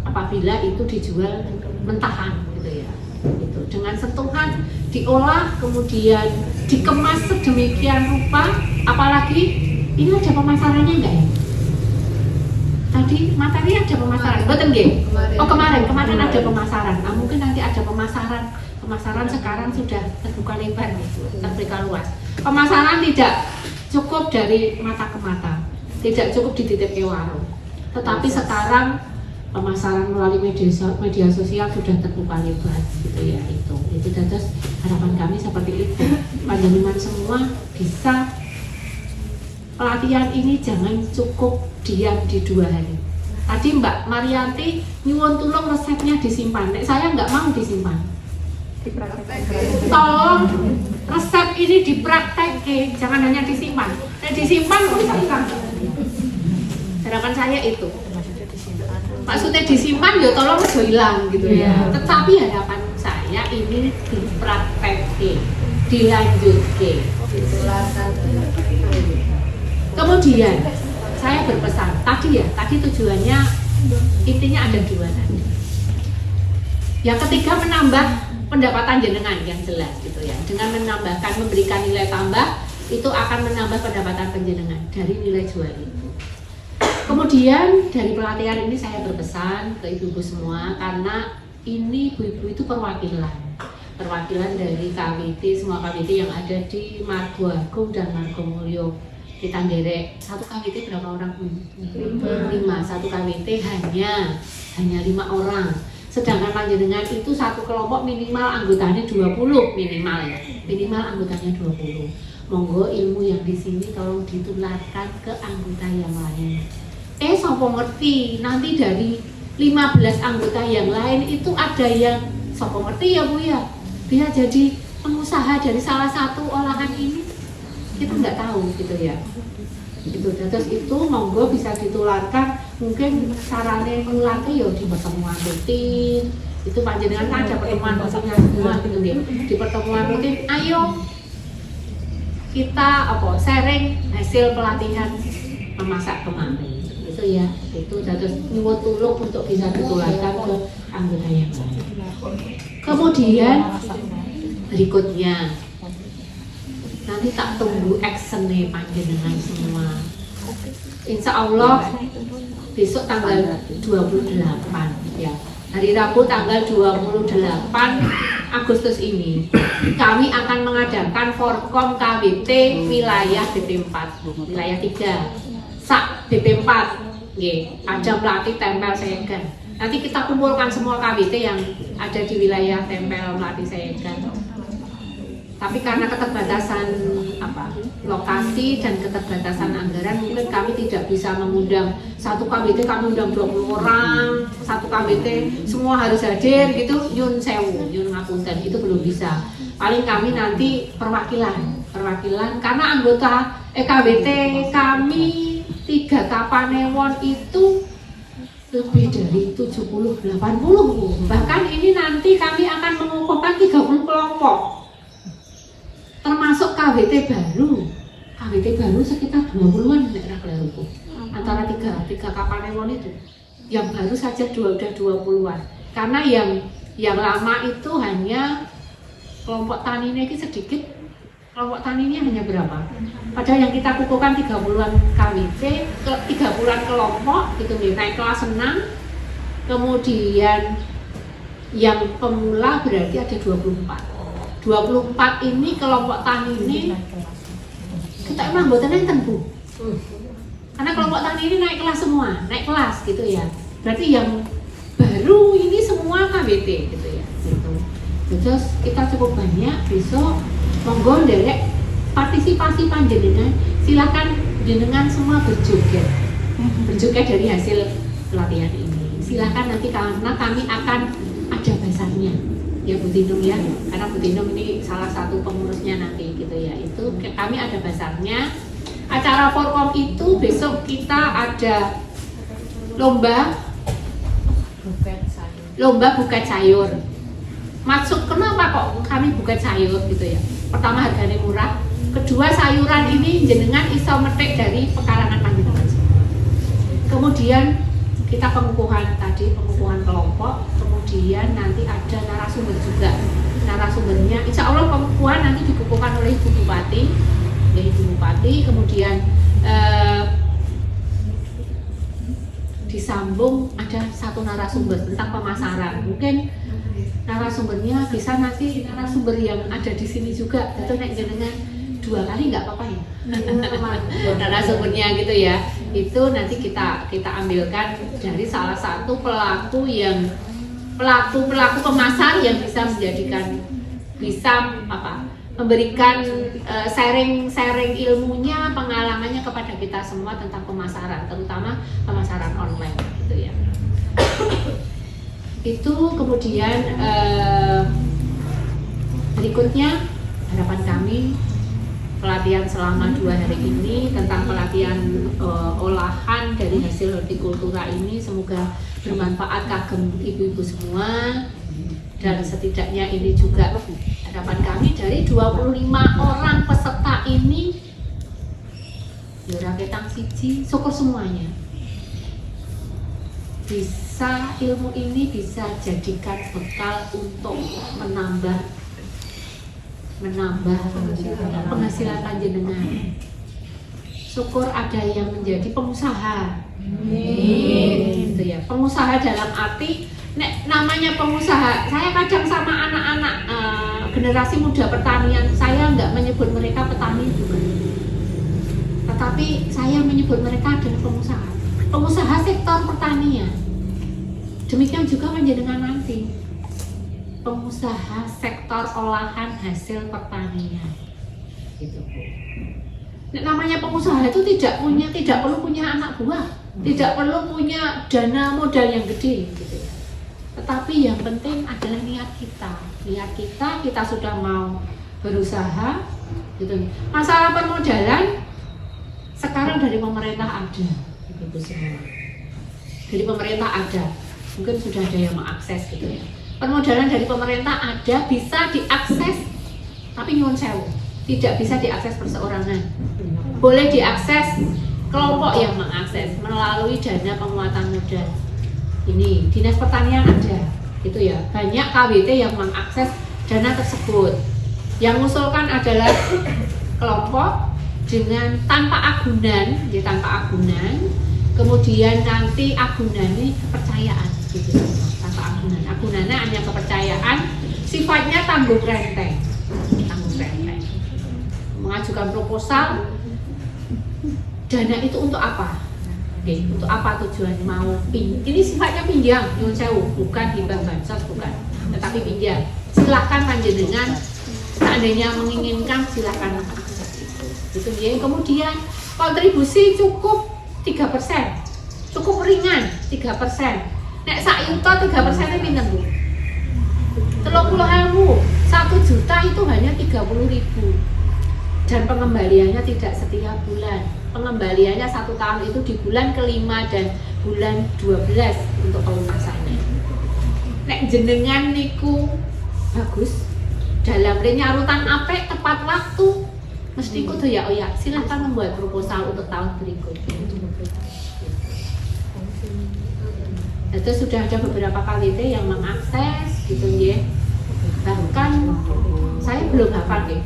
apabila itu dijual mentahan gitu ya. Gitu. Dengan sentuhan diolah kemudian dikemas sedemikian rupa, apalagi ini ada pemasarannya enggak ya? Tadi materi ada pemasaran, betul nggih? Oh kemarin ada pemasaran. Nah, mungkin nanti ada pemasaran sekarang sudah terbuka lebar, terbuka luas. Pemasaran tidak cukup dari mata ke mata, tidak cukup di titik warung, tetapi sekarang pemasaran melalui media sosial sudah terbuka lebar gitu ya. Itu terus harapan kami seperti itu, panjenengan semua bisa pelatihan ini jangan cukup diam di 2 hari. Tadi Mbak Marianti nyuwun tulung resepnya disimpan. Nek saya nggak mau disimpan. Tolong resep ini dipraktekin, jangan hanya disimpan. Nek disimpan bisa hilang. Harapan saya itu. Maksudnya disimpan ya tolong aja hilang gitu ya. Tetapi harapan saya ini dipraktekin, dilanjutkan. Kemudian saya berpesan tadi tujuannya intinya ada 2 tadi. Yang ketiga menambah pendapatan jenengan yang jelas gitu ya. Dengan memberikan nilai tambah itu akan menambah pendapatan penjenengan dari nilai jual itu. Kemudian dari pelatihan ini saya berpesan ke ibu-ibu semua, karena ini ibu-ibu itu perwakilan dari KWT, semua KWT yang ada di Margo Agung dan Margomulyo. Kita derek satu KWT berapa orang? 5. Satu KWT hanya 5 orang. Sedangkan panjenengan itu satu kelompok minimal anggotanya 20 minimal ya. Minimal anggotanya 20. Monggo ilmu yang di sini tolong ditularkan ke anggota yang lain. Sopo ngerti nanti dari 15 anggota yang lain itu ada yang sopo ngerti ya Bu ya. Bisa jadi pengusaha dari salah satu olahan ini kita nggak tahu gitu ya. Itu terus itu monggo bisa ditularkan, mungkin caranya menularnya ya di pertemuan rutin. Itu panjenengan kan ada pertemuan rutinnya semua gitu ya. Di pertemuan rutin ayo kita sharing hasil pelatihan memasak kemarin. Itu ya, itu terus nyuwun tulung untuk bisa ditularkan ke anggota yang lain. Kemudian berikutnya nanti tak tunggu actionnya panjenengan semua. Insya Allah besok tanggal 28 ya, hari Rabu tanggal 28 Agustus ini kami akan mengadakan Forkom KWT wilayah BP 4, wilayah 3 sak BP 4 ada pelatih tempel Seyegan. Nanti kita kumpulkan semua KWT yang ada di wilayah tempel Melati Seyegan. Tapi karena keterbatasan lokasi dan keterbatasan anggaran, mungkin kami tidak bisa mengundang satu KWT, kami undang 20 orang, satu KWT semua harus hadir gitu, nyun sewu, nyun ngapunten, itu belum bisa. Paling kami nanti perwakilan karena anggota KWT kami 3 Kapanewon itu lebih dari 70-80. Bahkan ini nanti kami akan mengukuhkan 30 kelompok. Termasuk KWT baru sekitar 20-an daerah Kleruku. Antara 3 Kapanewon itu yang baru saja udah 20-an. Karena yang lama itu hanya kelompok taninya ini sedikit. Kelompok taninya hanya berapa? Padahal yang kita kukuhkan 30-an KWT, 30-an kelompok itu naik kelas 6. Kemudian yang pemula berarti ada 24 ini kelompok tani ini kita emang buatan enten Bu. Karena kelompok tani ini naik kelas semua, naik kelas gitu ya. Berarti yang baru ini semua KWT gitu ya. Gitu. Terus kita cukup banyak, besok monggo nderek partisipasi panjenengan, silakan jenengan semua berjoget dari hasil pelatihan ini. Silakan nanti karena kami akan ada basarnya. Ya Bu Tinum ya, karena Bu Tinum ini salah satu pengurusnya nanti gitu ya. Itu kami ada basarnya. Acara Forkom itu besok kita ada lomba buket sayur. Maksud kenapa kok kami buket sayur gitu ya? Pertama harganya murah, kedua sayuran ini jenengan iso metik dari pekarangan panjenengan. Kemudian kita pengukuhan kelompok, kemudian nanti ada narasumber juga. Narasumbernya insya Allah pengukuhan nanti dikukuhkan oleh Ibu Bupati, kemudian disambung ada satu narasumber tentang pemasaran. Mungkin narasumbernya bisa nanti narasumber yang ada di sini juga, itu naik jenengan 2 kali nggak apa-apa ya. Narasumbernya gitu ya. Itu nanti kita ambilkan dari salah satu pelaku pemasar yang bisa memberikan sharing ilmunya, pengalamannya kepada kita semua tentang pemasaran, terutama pemasaran online gitu ya. Itu kemudian berikutnya harapan kami pelatihan selama 2 hari ini tentang pelatihan olahan dari hasil hortikultura ini semoga bermanfaat kagem ibu-ibu semua, dan setidaknya ini juga harapan kami dari 25 orang peserta ini ketang siji syukur semuanya bisa ilmu ini bisa jadikan bekal untuk menambah penghasilan panjenengan. Syukur ada yang menjadi pengusaha. Gitu ya. Pengusaha dalam arti namanya pengusaha. Saya kadang sama anak-anak generasi muda pertanian, saya nggak menyebut mereka petani juga. Tetapi saya menyebut mereka adalah pengusaha. Pengusaha sektor pertanian. Demikian juga panjenengan nanti. Pengusaha sektor olahan hasil pertanian, gitu. Namanya pengusaha itu tidak perlu punya anak buah, tidak perlu punya dana modal yang gede, gitu. Tetapi yang penting adalah niat kita sudah mau berusaha gitu. Masalah permodalan sekarang dari pemerintah ada, ibu-ibu semua. Dari pemerintah ada, mungkin sudah ada yang mengakses gitu ya. Permodalan dari pemerintah ada, bisa diakses, tapi nyuwun sewu, tidak bisa diakses perseorangan. Boleh diakses kelompok yang mengakses melalui dana penguatan modal. Ini Dinas Pertanian ada, gitu ya. Banyak KWT yang mengakses dana tersebut. Yang mengusulkan adalah kelompok dengan tanpa agunan, ya tanpa agunan. Kemudian nanti agunannya kepercayaan, gitu. Tanpa agunan. Agunannya hanya kepercayaan, sifatnya tanggung renteng. Tanggung renteng. Mengajukan proposal, dana itu untuk apa? Oke, untuk apa tujuannya? Mau ini sifatnya pinjam, nyuwun sewu, bukan hibah bansos, bukan, tetapi pinjam. Silahkan panjenengan, seandainya menginginkan silahkan mengakses itu. Ya. Kemudian kontribusi cukup 3%, cukup ringan 3%. Nek sak yuto 3%-nya pinten Bu? 30.000, 1 juta itu hanya 30.000. Dan pengembaliannya tidak setiap bulan. Pengembaliannya 1 tahun itu di bulan ke-5 dan bulan 12 untuk pelunasannya. Nek jenengan niku bagus dalam nyarutan apik tepat waktu, mesti kudu ya silahkan membuat proposal untuk tahun berikutnya. Itu sudah ada beberapa KWT yang mengakses gitu ya. Bahkan saya belum hafal ya.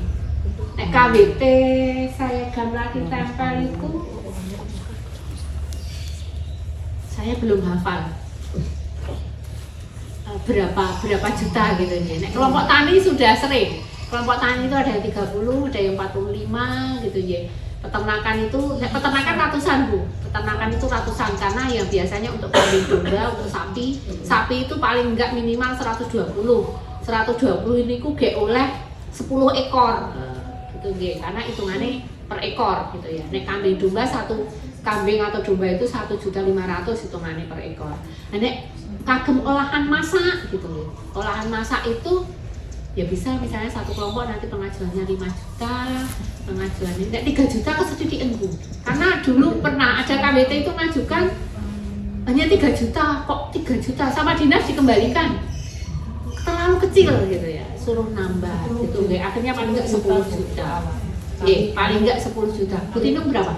Nek KWT saya gamlaki tempel itu saya belum hafal berapa juta gitu ya. Nek kelompok tani sudah sering. Kelompok tani itu ada yang 30, ada yang 45 gitu ya. Peternakan itu, peternakan ratusan Bu. Peternakan itu ratusan karena yang biasanya untuk kambing domba, untuk sapi itu paling enggak minimal 120. 120 ini ku gek oleh 10 ekor. Gitu ya. Karena hitungannya per ekor gitu ya. Nek kambing domba satu kambing atau domba itu 1.500.000 hitungannya per ekor. Nah, nek kagem olahan masak gitu ya. Olahan masak itu ya bisa misalnya satu kelompok nanti pengajuannya 5 juta, pengajuannya 3 juta kesedikit Bu. Karena dulu pernah ada KWT itu mengajukan hanya 3 juta, kok 3 juta sama dinas dikembalikan terlalu kecil gitu ya, suruh nambah gitu ya. Akhirnya paling enggak 10 juta. Paling enggak 10 juta. Butinung berapa?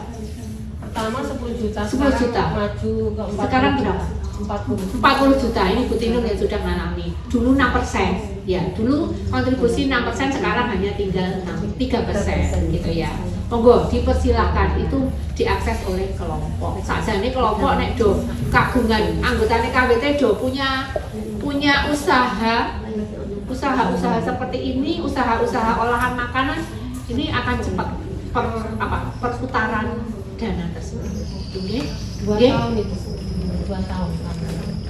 Pertama 10 juta.
10 juta.
Maju ke 40.
Sekarang berapa? 40 juta. Ini Butinung yang sudah mengalami. Dulu 6%. Ya, dulu kontribusi 6%, sekarang hanya tinggal 3% gitu ya. Monggo dipersilahkan, itu diakses oleh kelompok. Sajane kelompok nek do kagungan anggotane KWT do punya usaha seperti ini, usaha olahan makanan, ini akan cepat perputaran dana tersebut. Nggih.
2 tahun itu. 2 tahun.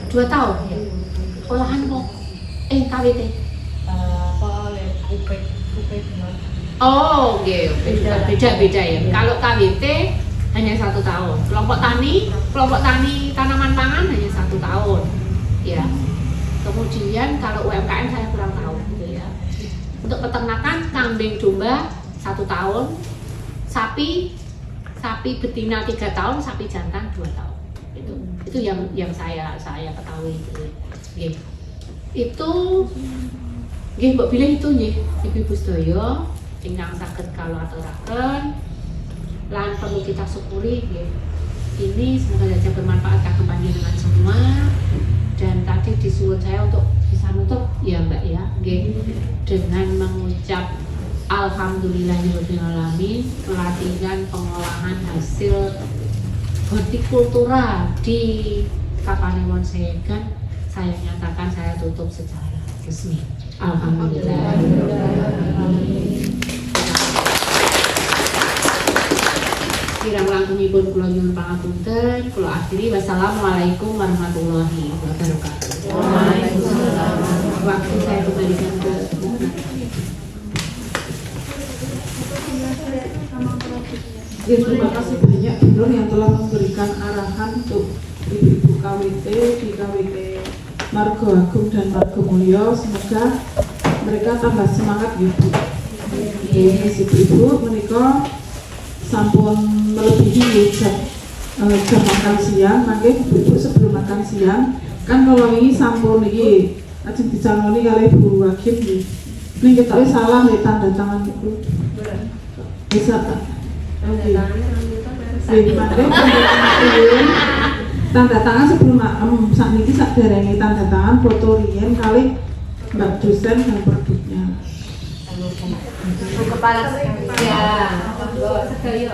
2 tahun. Ya. Olahan kok KWT. Oh, oke. Beda ya. Kalau KWT hanya 1 tahun. Kelompok tani tanaman pangan hanya 1 tahun. Ya. Kemudian kalau UMKM saya kurang tahu gitu ya. Untuk peternakan kambing domba 1 tahun, sapi betina 3 tahun, sapi jantan 2 tahun. Itu yang saya ketahui gitu. Nggih. Itu nggih mbok pilih itu nggih Ibu-ibu sedaya ingkang saged kula aturaken lan perlu kita syukuri nggih. Ini semoga saja bermanfaat kagem panjenengan semua. Dan tadi disuruh saya untuk bisa nutup ya Mbak ya, nggih, dengan mengucap alhamdulillahirabbil alamin, pelatihan pengolahan hasil hortikultura di Kapanewon Segan saya nyatakan saya tutup secara resmi. Alhamdulillah. Kirang langkungipun kula nyuwun pangapunten, kula akhiri wassalamualaikum warahmatullahi wabarakatuh. Waalaikumsalam. Waktu saya kembalikan ke
Terima kasih banyak Bu Nur yang telah memberikan arahan untuk ibu-ibu KWT di KWT Margo Agung dan Margo Mulyo. Semoga mereka tambah semangat Bu. Ibu menika sampun melebihi jam makan siang, mangke ibu sebelum makan siang kan kalau ini sampun iki ajeng dicangoni kali Bu Hakim nggih. Ning ketoke salah nggih tanda tangan niku. Bisa tak? Oke. Tanda tangan sebelum saat ini sakderenge tanda tangan foto riyen kali Mbak dosen dan produknya.
Kepala ya, sedaya.